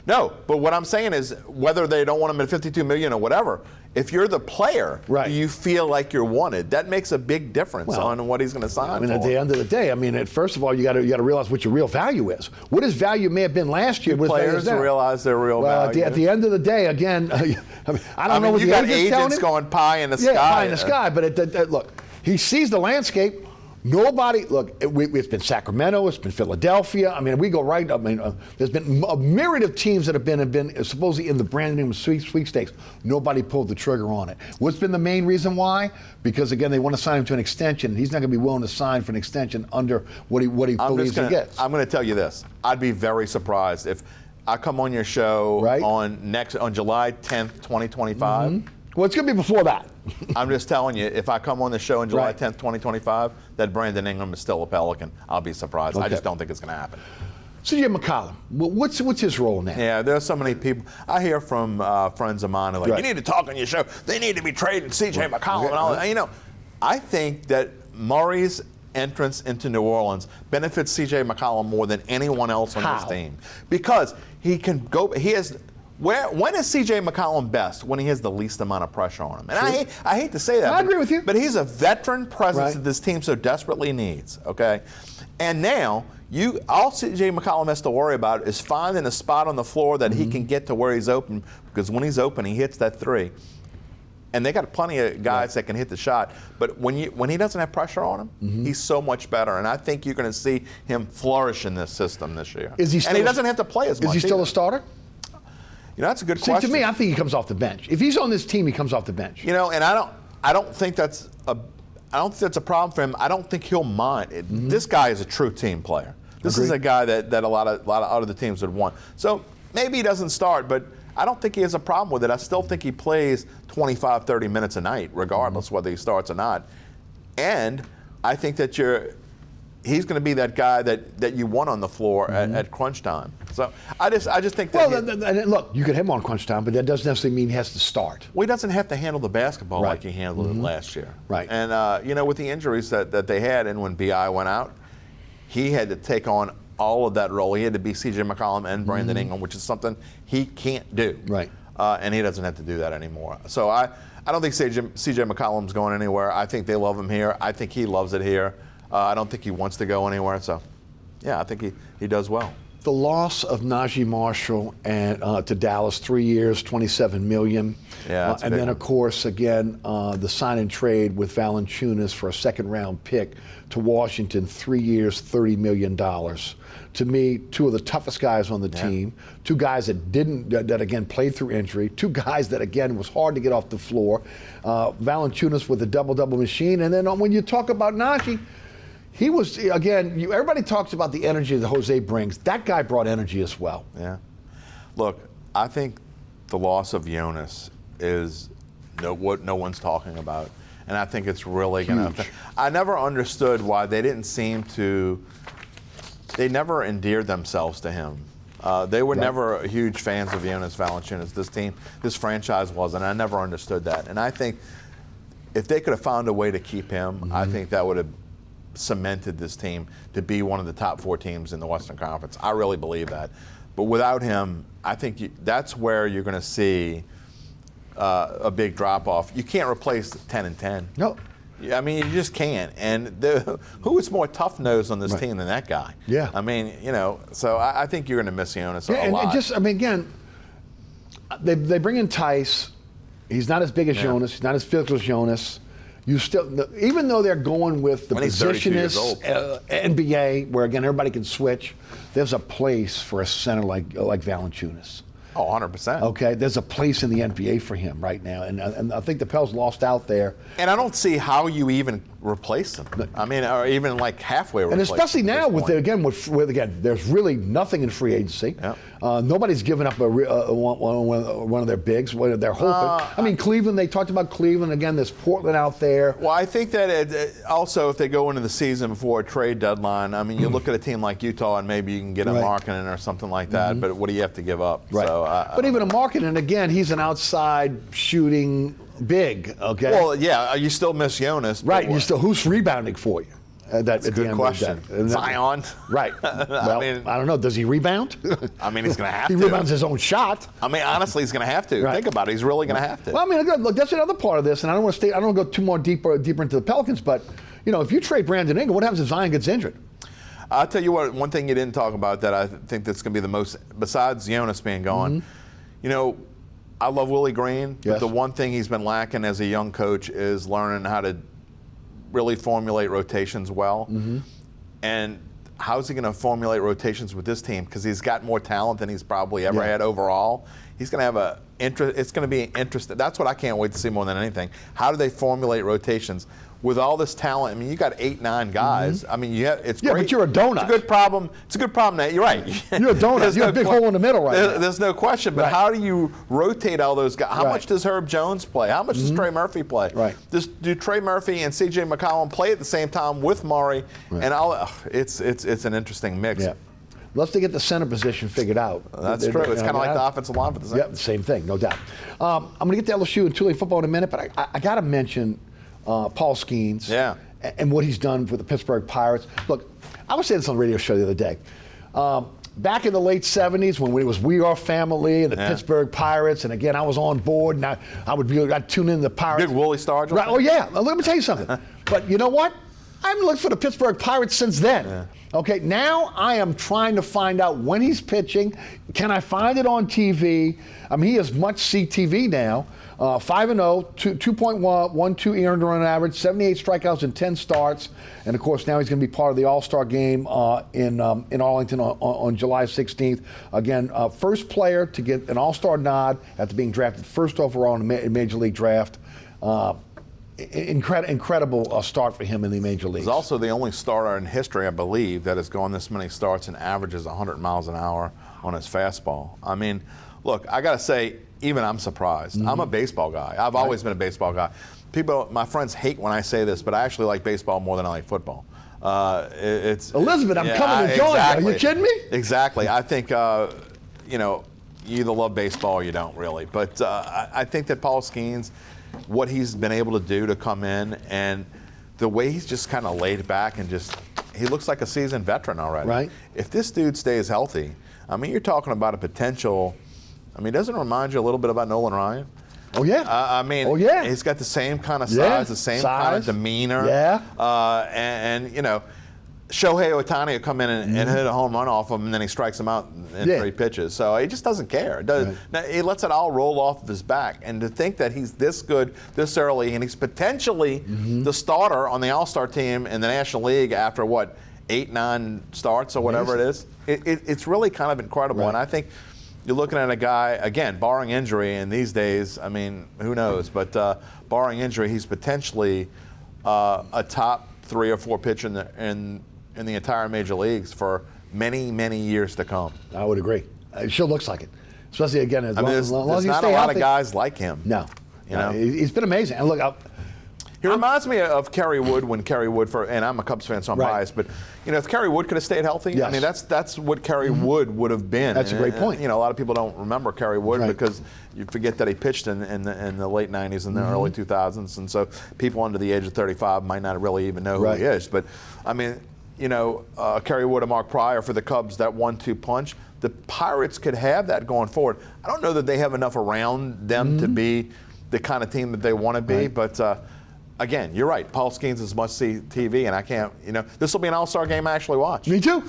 No, but what I'm saying is whether they don't want him at $52 million or whatever, if you're the player, do you feel like you're wanted? That makes a big difference on what he's going to sign for. At the end of the day, first of all, you got to realize what your real value is. What his value may have been last year. Players realize their real value. At the end of the day, again, I don't know what you the got agent's telling agents him. going pie in the sky. Yeah, pie in the sky. But look, he sees the landscape. Nobody, look, it's been Sacramento, it's been Philadelphia. We go right, there's been a myriad of teams that have been supposedly in the Brandon Ingram sweepstakes. Nobody pulled the trigger on it. What's been the main reason why? Because, again, they want to sign him to an extension. He's not going to be willing to sign for an extension under what he believes he gets. I'm going to tell you this. I'd be very surprised if I come on your show on July 10th, 2025. Mm-hmm. Well, it's going to be before that. I'm just telling you, if I come on the show on July 10th, 2025, that Brandon Ingram is still a Pelican, I'll be surprised. I just don't think it's going to happen. C.J. McCollum, what's his role now? Yeah, there's so many people. I hear from friends of mine who are like, you need to talk on your show. They need to be trading C.J. McCollum and all that. I think that Murray's entrance into New Orleans benefits C.J. McCollum more than anyone else on this team. Because he can go, when is C.J. McCollum best? When he has the least amount of pressure on him. And I hate to say that. I agree with you. But he's a veteran presence that this team so desperately needs, okay? And now, all C.J. McCollum has to worry about is finding a spot on the floor that he can get to where he's open, because when he's open, he hits that three. And they got plenty of guys that can hit the shot. But when he doesn't have pressure on him, he's so much better. And I think you're going to see him flourish in this system this year. And he doesn't have to play as much. Is he still a starter? That's a good question. To me, I think he comes off the bench. If he's on this team, he comes off the bench. And I don't think that's a problem for him. I don't think he'll mind. This guy is a true team player. This is a guy that a lot of other teams would want. So maybe he doesn't start, but I don't think he has a problem with it. I still think he plays 25, 30 minutes a night, regardless whether he starts or not. And I think that he's going to be that guy that you want on the floor at crunch time. So I just think that. Well, look, you get him on crunch time, but that doesn't necessarily mean he has to start. Well, he doesn't have to handle the basketball like he handled it last year. Right. And with the injuries that they had, and when B.I. went out, he had to take on all of that role. He had to be C.J. McCollum and Brandon Ingram, which is something he can't do. Right. And he doesn't have to do that anymore. So I don't think C.J. McCollum's going anywhere. I think they love him here. I think he loves it here. I don't think he wants to go anywhere. So, yeah, I think he does well. The loss of Najee Marshall to Dallas, 3 years, $27 million. Yeah, and then, of course, again, the sign and trade with Valanciunas for a second-round pick to Washington, 3 years, $30 million. To me, two of the toughest guys on the team, two guys that again played through injury, two guys that again was hard to get off the floor. Valanciunas with a double-double machine, and then when you talk about Najee, he was, again, everybody talks about the energy that Jose brings. That guy brought energy as well. Yeah. Look, I think the loss of Jonas is what no one's talking about. And I think it's really going to. I never understood why they didn't seem to. They never endeared themselves to him. They were never huge fans of Jonas Valanciunas. This franchise wasn't. I never understood that. And I think if they could have found a way to keep him, I think that would have cemented this team to be one of the top 4 teams in the Western Conference. I really believe that. But without him, I think that's where you're going to see a big drop-off. You can't replace 10 and 10. No. I mean, you just can't. And who is more tough-nosed on this team than that guy? Yeah. I mean, so I think you're going to miss Jonas a lot. And just, I mean, again, they bring in Tice. He's not as big as Jonas. He's not as physical as Jonas. You still, even though they're going with the positionist NBA, where again everybody can switch, there's a place for a center like Valanciunas. Oh, 100%. Okay, there's a place in the NBA for him right now, and I think the Pels lost out there. And I don't see how you even replace them. I mean, or even like halfway replace them. And especially now with there's really nothing in free agency. Yep. Nobody's given up one of their bigs. What they're hoping. I mean, Cleveland. They talked about Cleveland again. There's Portland out there. Well, I think that also if they go into the season before a trade deadline, I mean, you look at a team like Utah and maybe you can get a Markkanen or something like that. But what do you have to give up? Right. So, but even a Markkanen, again, he's an outside shooting big. Okay. Well, yeah, you still miss Jonas. Right. You still who's rebounding for you? That's a good question. Zion. Right. Well, I don't know. Does he rebound? I mean, he's going to have to. He rebounds his own shot. I mean, honestly, he's going to have to. Right. Think about it. He's really going to have to. Well, I mean, look, that's another part of this, and I don't want to go too more deeper into the Pelicans, but if you trade Brandon Ingram, what happens if Zion gets injured? I'll tell you what. One thing you didn't talk about that I think that's going to be the most, besides Jonas being gone, I love Willie Green, but the one thing he's been lacking as a young coach is learning how to really formulate rotations well. And how's he going to formulate rotations with this team? Because he's got more talent than he's probably ever had overall. He's going to have it's going to be interesting. That's what I can't wait to see more than anything. How do they formulate rotations? With all this talent, I mean, you got 8, 9 guys. I mean, it's great. Yeah, but you're a donut. It's a good problem. It's a good problem, Nate. You're right. You're a donut. You're a big hole in the middle right now. There's no question. But how do you rotate all those guys? How much does Herb Jones play? How much does Trey Murphy play? Right. Do Trey Murphy and C.J. McCollum play at the same time with Murray? Right. And it's an interesting mix. Yeah. Let's get the center position figured out. That's true. It's kind of like the offensive line for the center. Yeah, the same thing, no doubt. I'm going to get to LSU and Tulane football in a minute, but I got to mention Paul Skeens. Yeah. And what he's done for the Pittsburgh Pirates. Look, I was saying this on the radio show the other day. Back in the late 70s when it was We Are Family and the Pittsburgh Pirates, and again, I was on board, and I'd tune in to the Pirates. Big Wooly Stargell? Right, oh, yeah. Let me tell you something. But you know what? I haven't looked for the Pittsburgh Pirates since then. Yeah. Okay, now I am trying to find out when he's pitching. Can I find it on TV? I mean, he has much CTV now. 5-0, 2.12 earned run average, 78 strikeouts and 10 starts, and of course now he's going to be part of the All-Star game in Arlington on July 16th. Again, first player to get an All-Star nod after being drafted first overall in the Major League draft. Incredible start for him in the Major Leagues. He's also the only starter in history, I believe, that has gone this many starts and averages 100 miles an hour on his fastball. I mean, look, I got to say, even I'm surprised. I'm a baseball guy. I've always been a baseball guy. My friends hate when I say this, but I actually like baseball more than I like football. Elizabeth, I'm coming to join you. Are you kidding me? Exactly. I think, you either love baseball or you don't really. But I think that Paul Skeens, what he's been able to do to come in and the way he's just kind of laid back and he looks like a seasoned veteran already. Right. If this dude stays healthy, I mean, you're talking about a potential. I mean, doesn't it remind you a little bit about Nolan Ryan? Oh, yeah. I mean, he's got the same kind of size, the same kind of demeanor. Yeah. And Shohei Ohtani will come in and hit a home run off him, and then he strikes him out in 3 pitches. So he just doesn't care. He lets it all roll off of his back. And to think that he's this good this early, and he's potentially the starter on the All-Star team in the National League after, 8, 9 starts or whatever it is, it's really kind of incredible. Right. And I think you're looking at a guy, again, barring injury, and these days, I mean, who knows? But barring injury, he's potentially a top 3 or 4 pitcher in the entire major leagues for many, many years to come. I would agree. It sure looks like it. Especially, again, as long as there's you stay not a lot healthy. of guys like him. No. He's been amazing. And look, he reminds me of Kerry Wood when Kerry Wood, and I'm a Cubs fan, so I'm biased, but if Kerry Wood could have stayed healthy, I mean, that's what Kerry Wood would have been. That's a great point. A lot of people don't remember Kerry Wood because you forget that he pitched in the late 90s and the early 2000s, and so people under the age of 35 might not really even know who he is. But, I mean, Kerry Wood and Mark Pryor for the Cubs, that 1-2 punch, the Pirates could have that going forward. I don't know that they have enough around them to be the kind of team that they want to be, but again, you're right. Paul Skeens is must-see TV, and I can't. This will be an all-star game I actually watch. Me too.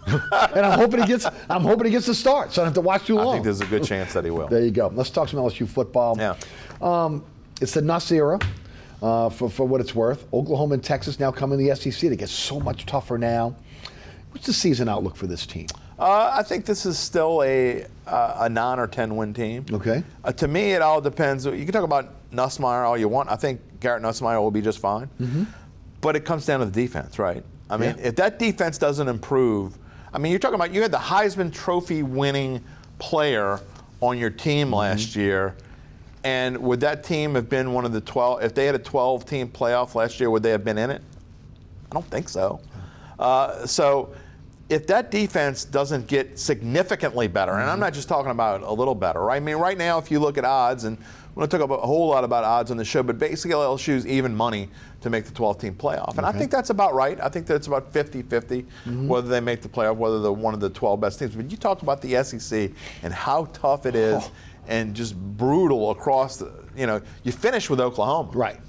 And I'm hoping he gets the start, so I don't have to watch too long. I think there's a good chance that he will. There you go. Let's talk some LSU football. Yeah. It's the Nuss era, for what it's worth. Oklahoma and Texas now come in the SEC. They get so much tougher now. What's the season outlook for this team? I think this is still a 9 or 10 win team. Okay. To me, it all depends. You can talk about Nussmeier all you want. I think Garrett Nussmeier will be just fine. Mm-hmm. But it comes down to the defense, right? I mean, if that defense doesn't improve, you're talking about you had the Heisman Trophy winning player on your team last year. And would that team have been one of the 12? If they had a 12-team playoff last year, would they have been in it? I don't think so. So if that defense doesn't get significantly better, and I'm not just talking about a little better, right? I mean, right now, if you look at odds, and we're going to talk about a whole lot about odds on the show, but basically LSU's even money to make the 12-team playoff. And I think that's about right. I think that it's about 50-50 whether they make the playoff, whether they're one of the 12 best teams. But you talked about the SEC and how tough it is and just brutal across the, you finish with Oklahoma. Right.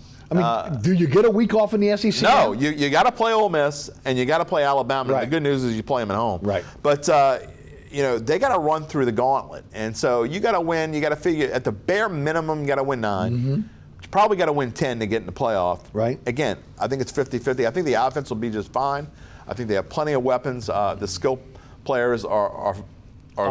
Do you get a week off in the SEC? No, you got to play Ole Miss and you got to play Alabama. Right. And the good news is you play them at home. Right. But they got to run through the gauntlet, and so you got to win. You got to figure at the bare minimum you got to win 9. Mm-hmm. You probably got to win 10 to get in the playoff. Right. Again, I think it's 50-50. I think the offense will be just fine. I think they have plenty of weapons. The skill players are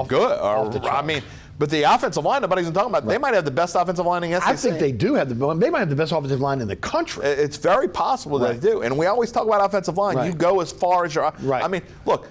good. But the offensive line, nobody's even talking about. Right. They might have the best offensive line in the SEC. I think they do have they might have the best offensive line in the country. It's very possible that they do. And we always talk about offensive line. Right. You go as far as your. Right. Look,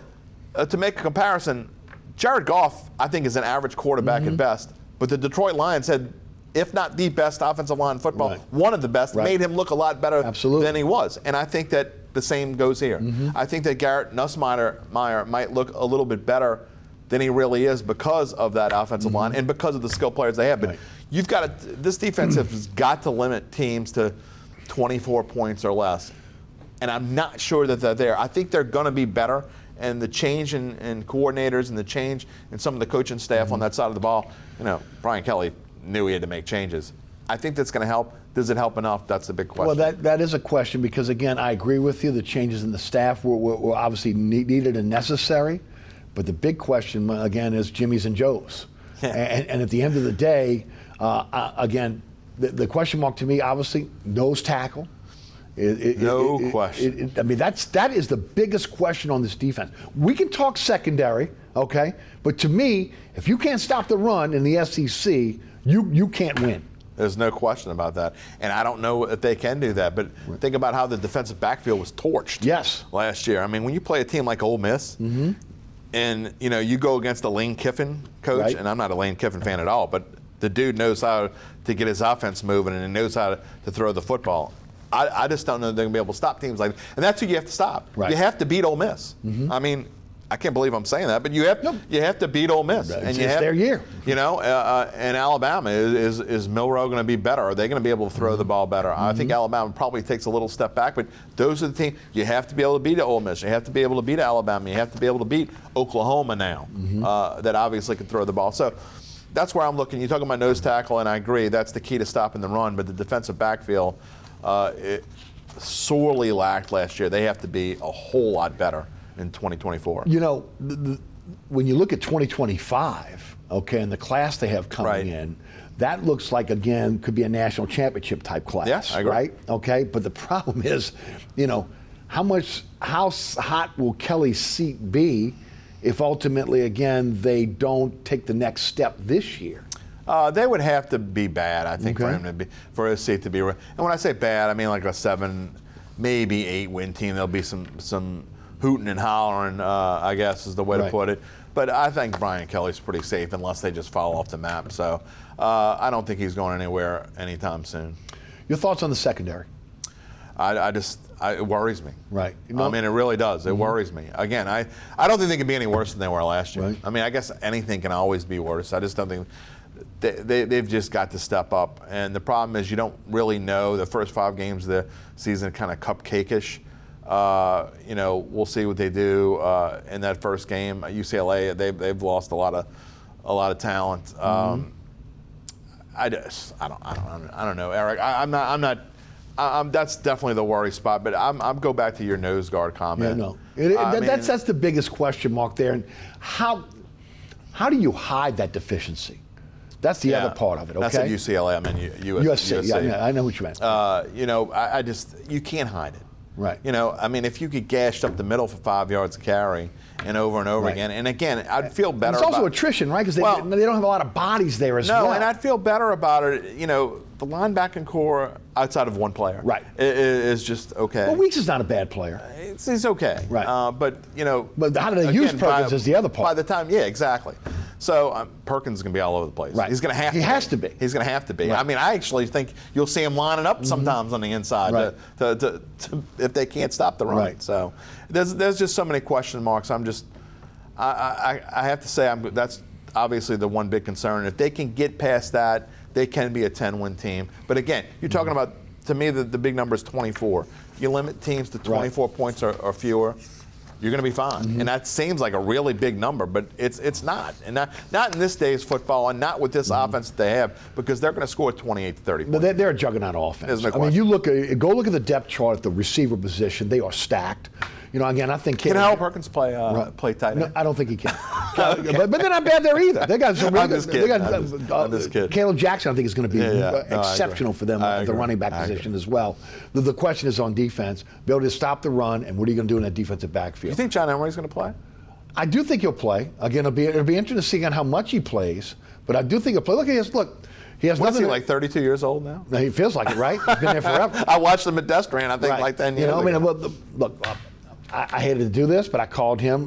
to make a comparison, Jared Goff, I think, is an average quarterback at best. But the Detroit Lions had, if not the best offensive line in football, one of the best, made him look a lot better than he was. And I think that the same goes here. Mm-hmm. I think that Garrett Nussmeier might look a little bit better than he really is because of that offensive line and because of the skill players they have. But you've got to, this defense has got to limit teams to 24 points or less. And I'm not sure that they're there. I think they're going to be better. And the change in coordinators and the change in some of the coaching staff on that side of the ball, Brian Kelly knew he had to make changes. I think that's going to help. Does it help enough? That's the big question. Well, that is a question because, again, I agree with you. The changes in the staff were obviously needed and necessary. But the big question, again, is Jimmy's and Joe's. And at the end of the day, again, the question mark to me, obviously, nose tackle. No question. That is the biggest question on this defense. We can talk secondary, okay? But to me, if you can't stop the run in the SEC, you can't win. There's no question about that. And I don't know if they can do that. But think about how the defensive backfield was torched last year. When you play a team like Ole Miss, and you go against a Lane Kiffin coach, and I'm not a Lane Kiffin fan at all, but the dude knows how to get his offense moving and he knows how to throw the football. I just don't know that they're going to be able to stop teams like that. And that's who you have to stop. Right. You have to beat Ole Miss. Mm-hmm. I can't believe I'm saying that, but you have to beat Ole Miss. It's their year. And Alabama, is Milroe going to be better? Are they going to be able to throw the ball better? I think Alabama probably takes a little step back, but those are the teams. You have to be able to beat Ole Miss. You have to be able to beat Alabama. You have to be able to beat Oklahoma now, that obviously can throw the ball. So that's where I'm looking. You're talking about nose tackle, and I agree. That's the key to stopping the run, but the defensive backfield, it sorely lacked last year. They have to be a whole lot better in 2024. When you look at 2025, and the class they have coming in, that looks like, again, could be a national championship type class. Yes, I agree. Right? Okay, but the problem is, how hot will Kelly's seat be if ultimately, again, they don't take the next step this year? They would have to be bad, I think, for his seat to be. And when I say bad, I mean like a 7, maybe 8 win team. There'll be some hooting and hollering, I guess is the way to put it. But I think Brian Kelly's pretty safe unless they just fall off the map. So I don't think he's going anywhere anytime soon. Your thoughts on the secondary? It worries me. Right. It really does. It worries me. Again, I don't think they can be any worse than they were last year. Right. I guess anything can always be worse. I just don't think they've just got to step up. And the problem is you don't really know. The first 5 games of the season kind of cupcake-ish. We'll see what they do in that first game. UCLA, they've lost a lot of talent. I don't know, Eric. I'm not That's definitely the worry spot. But I'm go back to your nose guard comment. Yeah, no. That's the biggest question mark there. And how do you hide that deficiency? That's the other part of it. Okay. That's at UCLA. I mean USC. Yeah, I know what you meant. I just you can't hide it. Right. I mean, if you get gashed up the middle for 5 yards of carry and over again, and again, I'd feel better. It's also attrition, right? Because they don't have a lot of bodies there as well. No, and I'd feel better about it. The linebacking core outside of one player, right, is just okay. Well, Weeks is not a bad player. He's okay, right? But how do they use Perkins is the other part. By the time, yeah, exactly. So Perkins is going to be all over the place. Right. He's going to have. He has to be. He's going to have to be. Right. I mean, I actually think you'll see him lining up sometimes on the inside to if they can't stop the run. Right. So there's just so many question marks. I have to say that's obviously the one big concern. If they can get past that, they can be a 10-win team. But again, you're talking about, to me, the big number is 24. If you limit teams to 24 points or fewer, you're going to be fine. And that seems like a really big number, but it's not. And not in this day's football, and not with this offense that they have, because they're going to score 28 to 30 points. But they're a juggernaut offense. There's no I mean, go look at the depth chart at the receiver position. They are stacked. Again, I think can Harold Perkins play tight end? No, I don't think he can. But they're not bad there either. They got some. I'm just kidding. Caleb Jackson, I think, is going to be exceptional for them at the running back position as well. The question is on defense, be able to stop the run, and what are you going to do in that defensive backfield? You think John Emery's going to play? I do think he'll play. Again, it'll be interesting to see on how much he plays, but I do think he'll play. Look. He has What's he, like 32 years old now? He feels like it, right? He's been there forever. I watched him at Destran, I think, like 10 years ago. I mean, look, I hated to do this, but I called him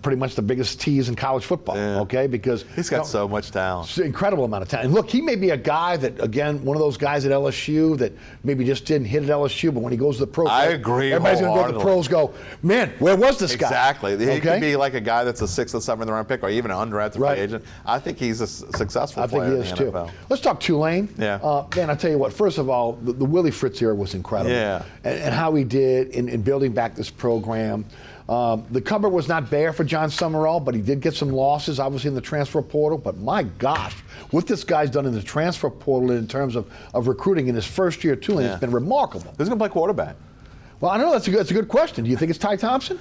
pretty much the biggest tease in college football, okay? Because he's got so much talent. Incredible amount of talent. And look, he may be a guy that, again, one of those guys at LSU that maybe just didn't hit at LSU, but when he goes to the pros, I agree. Everybody's going to go to the pros, go, man, where was this guy? Exactly. He could be like a guy that's a 6th or 7th round pick, or even an undrafted free agent. I think he's a successful player in the NFL. Let's talk Tulane. Yeah. Man, I tell you what. First of all, the Willie Fritz era was incredible. Yeah. And how he did in building back this program. The cupboard was not bare for John Summerall, but he did get some losses, obviously, in the transfer portal. But my gosh, what this guy's done in the transfer portal in terms of recruiting in his first year at Tulane has been remarkable. Who's going to play quarterback? Well, I don't know. That's a good question. Do you think it's Ty Thompson?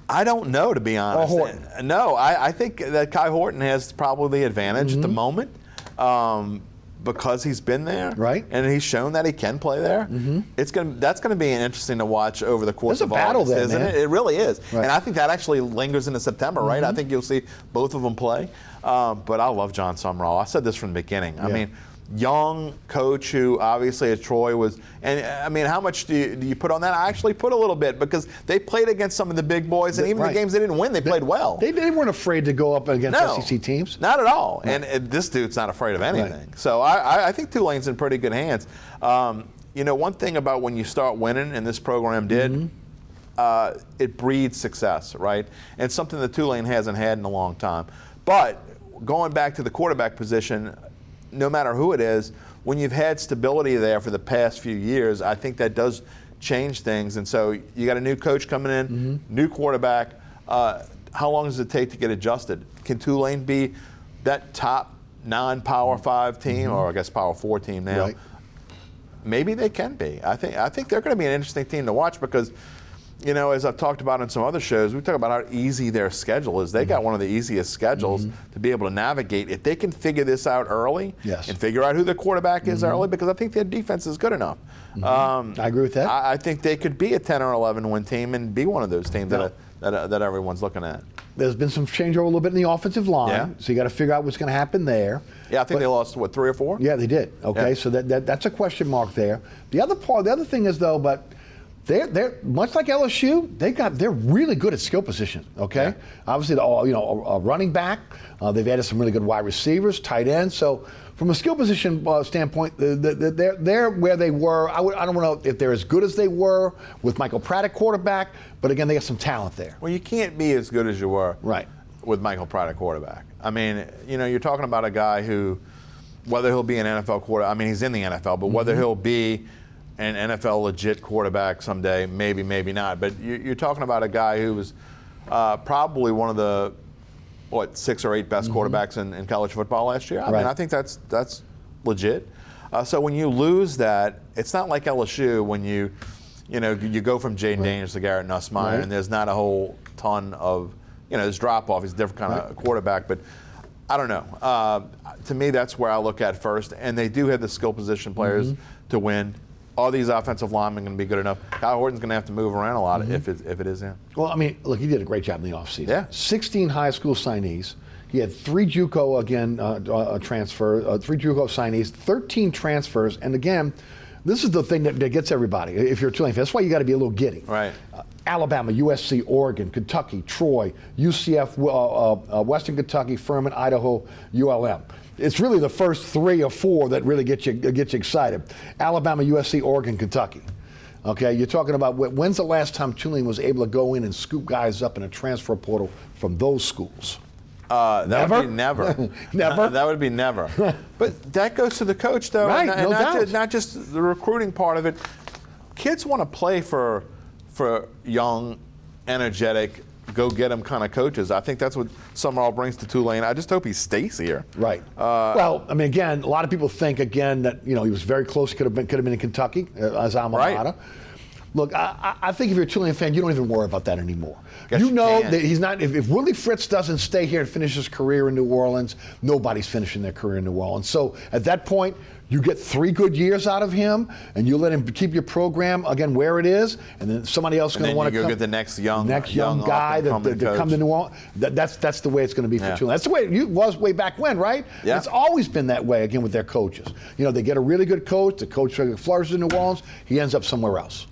I don't know, to be honest. Or Horton? No, I think that Kai Horton has probably the advantage at the moment. Because he's been there, right, and he's shown that he can play there. That's going to be interesting to watch over the course of battle August, there, isn't man. it? It really is, right. And I think that actually lingers into September, right? I think you'll see both of them play. But I love John Summerall. I said this from the beginning. I mean, young coach who obviously at Troy was, and I mean, how much do you put on that? I actually put a little bit, because they played against some of the big boys, and even the games they didn't win, they played well. They weren't afraid to go up against SEC teams. Not at all. And this dude's not afraid of anything. Right. So I think Tulane's in pretty good hands. One thing about when you start winning, and this program did, it breeds success, right? And it's something that Tulane hasn't had in a long time. But going back to the quarterback position, no matter who it is, when you've had stability there for the past few years, I think that does change things. And so you got a new coach coming in, new quarterback. How long does it take to get adjusted? Can Tulane be that top non-Power 5 team, or I guess Power 4 team now? Right. Maybe they can be. I think they're going to be an interesting team to watch, because, as I've talked about in some other shows, we talk about how easy their schedule is. They got one of the easiest schedules to be able to navigate. If they can figure this out early and figure out who their quarterback is early, because I think their defense is good enough. I agree with that. I think they could be a 10 or 11 win team and be one of those teams that everyone's looking at. There's been some changeover a little bit in the offensive line, so you got to figure out what's going to happen there. Yeah, I think they lost, 3 or 4? Yeah, they did. Okay, so that's a question mark there. The other thing is, though, but they're much like LSU. They're really good at skill position. Okay, obviously, a running back. They've added some really good wide receivers, tight ends. So from a skill position standpoint, they're where they were. I don't know if they're as good as they were with Michael Pratt at quarterback, but again, they got some talent there. Well, you can't be as good as you were with Michael Pratt at quarterback. I mean, you're talking about a guy who, whether he'll be an NFL quarterback, I mean, he's in the NFL, but whether he'll be an NFL legit quarterback someday, maybe, maybe not. But you're talking about a guy who was probably one of the 6 or 8 best quarterbacks in college football last year. I mean, I think that's legit. So when you lose that, it's not like LSU when you go from Jaden Daniels to Garrett Nussmeier, and there's not a whole ton of, there's drop off. He's a different kind of quarterback, but I don't know. To me, that's where I look at first, and they do have the skill position players to win. Are these offensive linemen going to be good enough? Kyle Horton's going to have to move around a lot if it is him. Well, I mean, look, he did a great job in the offseason. Yeah. 16 high school signees. He had 3 JUCO transfer, 3 JUCO signees, 13 transfers, and again, this is the thing that gets everybody. If you're a Tulane fan, that's why you got to be a little giddy. Right. Alabama, USC, Oregon, Kentucky, Troy, UCF, Western Kentucky, Furman, Idaho, ULM. It's really the first 3 or 4 that really get you excited. Alabama, USC, Oregon, Kentucky. Okay, you're talking about when's the last time Tulane was able to go in and scoop guys up in a transfer portal from those schools? That would be never. Never? That would be never. But that goes to the coach, though. Right, and no doubt. Not just the recruiting part of it. Kids want to play for young, energetic, go-get-them kind of coaches. I think that's what Summerall brings to Tulane. I just hope he stays here. Right. Well, I mean, again, a lot of people think, again, that he was very close. Could have been in Kentucky as alma mater. Look, I think if you're a Tulane fan, you don't even worry about that anymore. You know that he's not. If Willie Fritz doesn't stay here and finish his career in New Orleans, nobody's finishing their career in New Orleans. So at that point, you get 3 good years out of him, and you let him keep your program again where it is, and then somebody else is going to want to come. Get the next young guy that come to New Orleans. That's the way it's going to be for Tulane. That's the way it was way back when, right? Yeah. It's always been that way again with their coaches. They get a really good coach. The coach flourishes in New Orleans. He ends up somewhere else.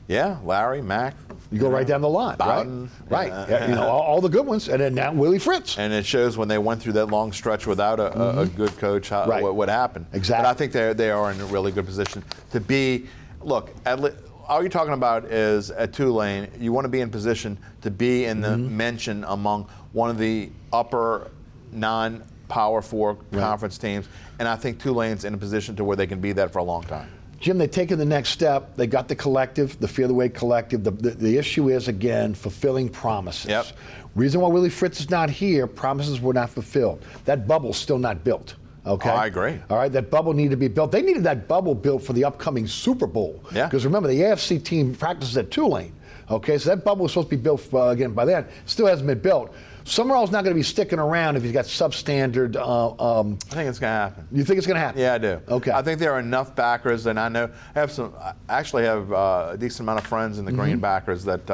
Yeah, Larry, Mack. You go right down the line, Bowden, right? All the good ones, and then now Willie Fritz. And it shows when they went through that long stretch without a good coach what happened. Exactly. But I think they are in a really good position to be. Look, all you're talking about is at Tulane, you want to be in position to be in the mention among one of the upper non-Power 4 conference teams, and I think Tulane's in a position to where they can be that for a long time. Jim, they've taken the next step. They got the collective, the Fear the Way collective. The issue is, again, fulfilling promises. Yep. Reason why Willie Fritz is not here, promises were not fulfilled. That bubble's still not built. Okay. Oh, I agree. All right, that bubble needed to be built. They needed that bubble built for the upcoming Super Bowl. Yeah. Because remember, the AFC team practices at Tulane. Okay, so that bubble was supposed to be built again by then. Still hasn't been built. Summerall's not going to be sticking around if he's got substandard. I think it's going to happen. You think it's going to happen? Yeah, I do. Okay. I think there are enough backers, and I have a decent amount of friends in the Green backers that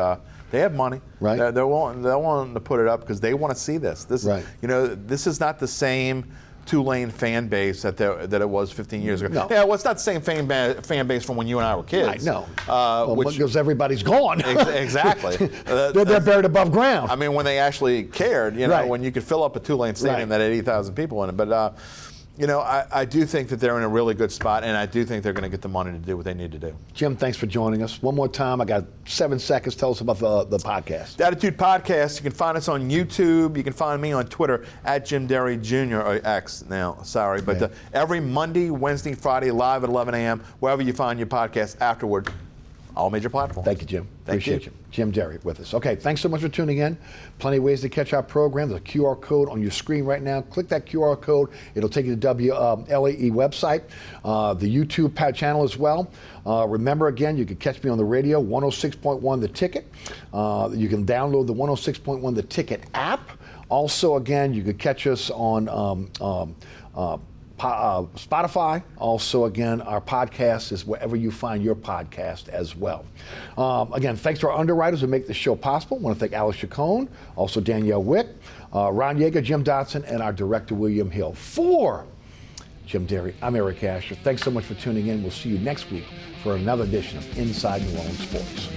they have money. Right. They're willing to put it up because they want to see this. This is not the same Tulane fan base that it was 15 years ago. No. Yeah, well, it's not the same fan base from when you and I were kids. Right, no. Because everybody's gone. Exactly. They're buried above ground. I mean, when they actually cared, when you could fill up a Tulane stadium that had 80,000 people in it. But, I do think that they're in a really good spot, and I do think they're going to get the money to do what they need to do. Jim, thanks for joining us. One more time, I got 7 seconds. Tell us about the podcast. The Attitude Podcast. You can find us on YouTube. You can find me on Twitter at Jim Derry Jr. or X now. Sorry, but every Monday, Wednesday, Friday, live at 11 a.m. Wherever you find your podcast afterward. All major platforms. Thank you, Jim. Appreciate you. Jim Derry with us. Okay, thanks so much for tuning in. Plenty of ways to catch our program. There's a QR code on your screen right now. Click that QR code. It'll take you to WLAE website, the YouTube channel as well. Remember, again, you can catch me on the radio, 106.1 The Ticket. You can download the 106.1 The Ticket app. Also, again, you can catch us on Spotify. Also, again, our podcast is wherever you find your podcast as well. Again, thanks to our underwriters who make this show possible. I want to thank Alice Chacon, also Danielle Wick, Ron Yeager, Jim Dotson, and our director, William Hill. For Jim Derry, I'm Eric Asher. Thanks so much for tuning in. We'll see you next week for another edition of Inside New Orleans Sports.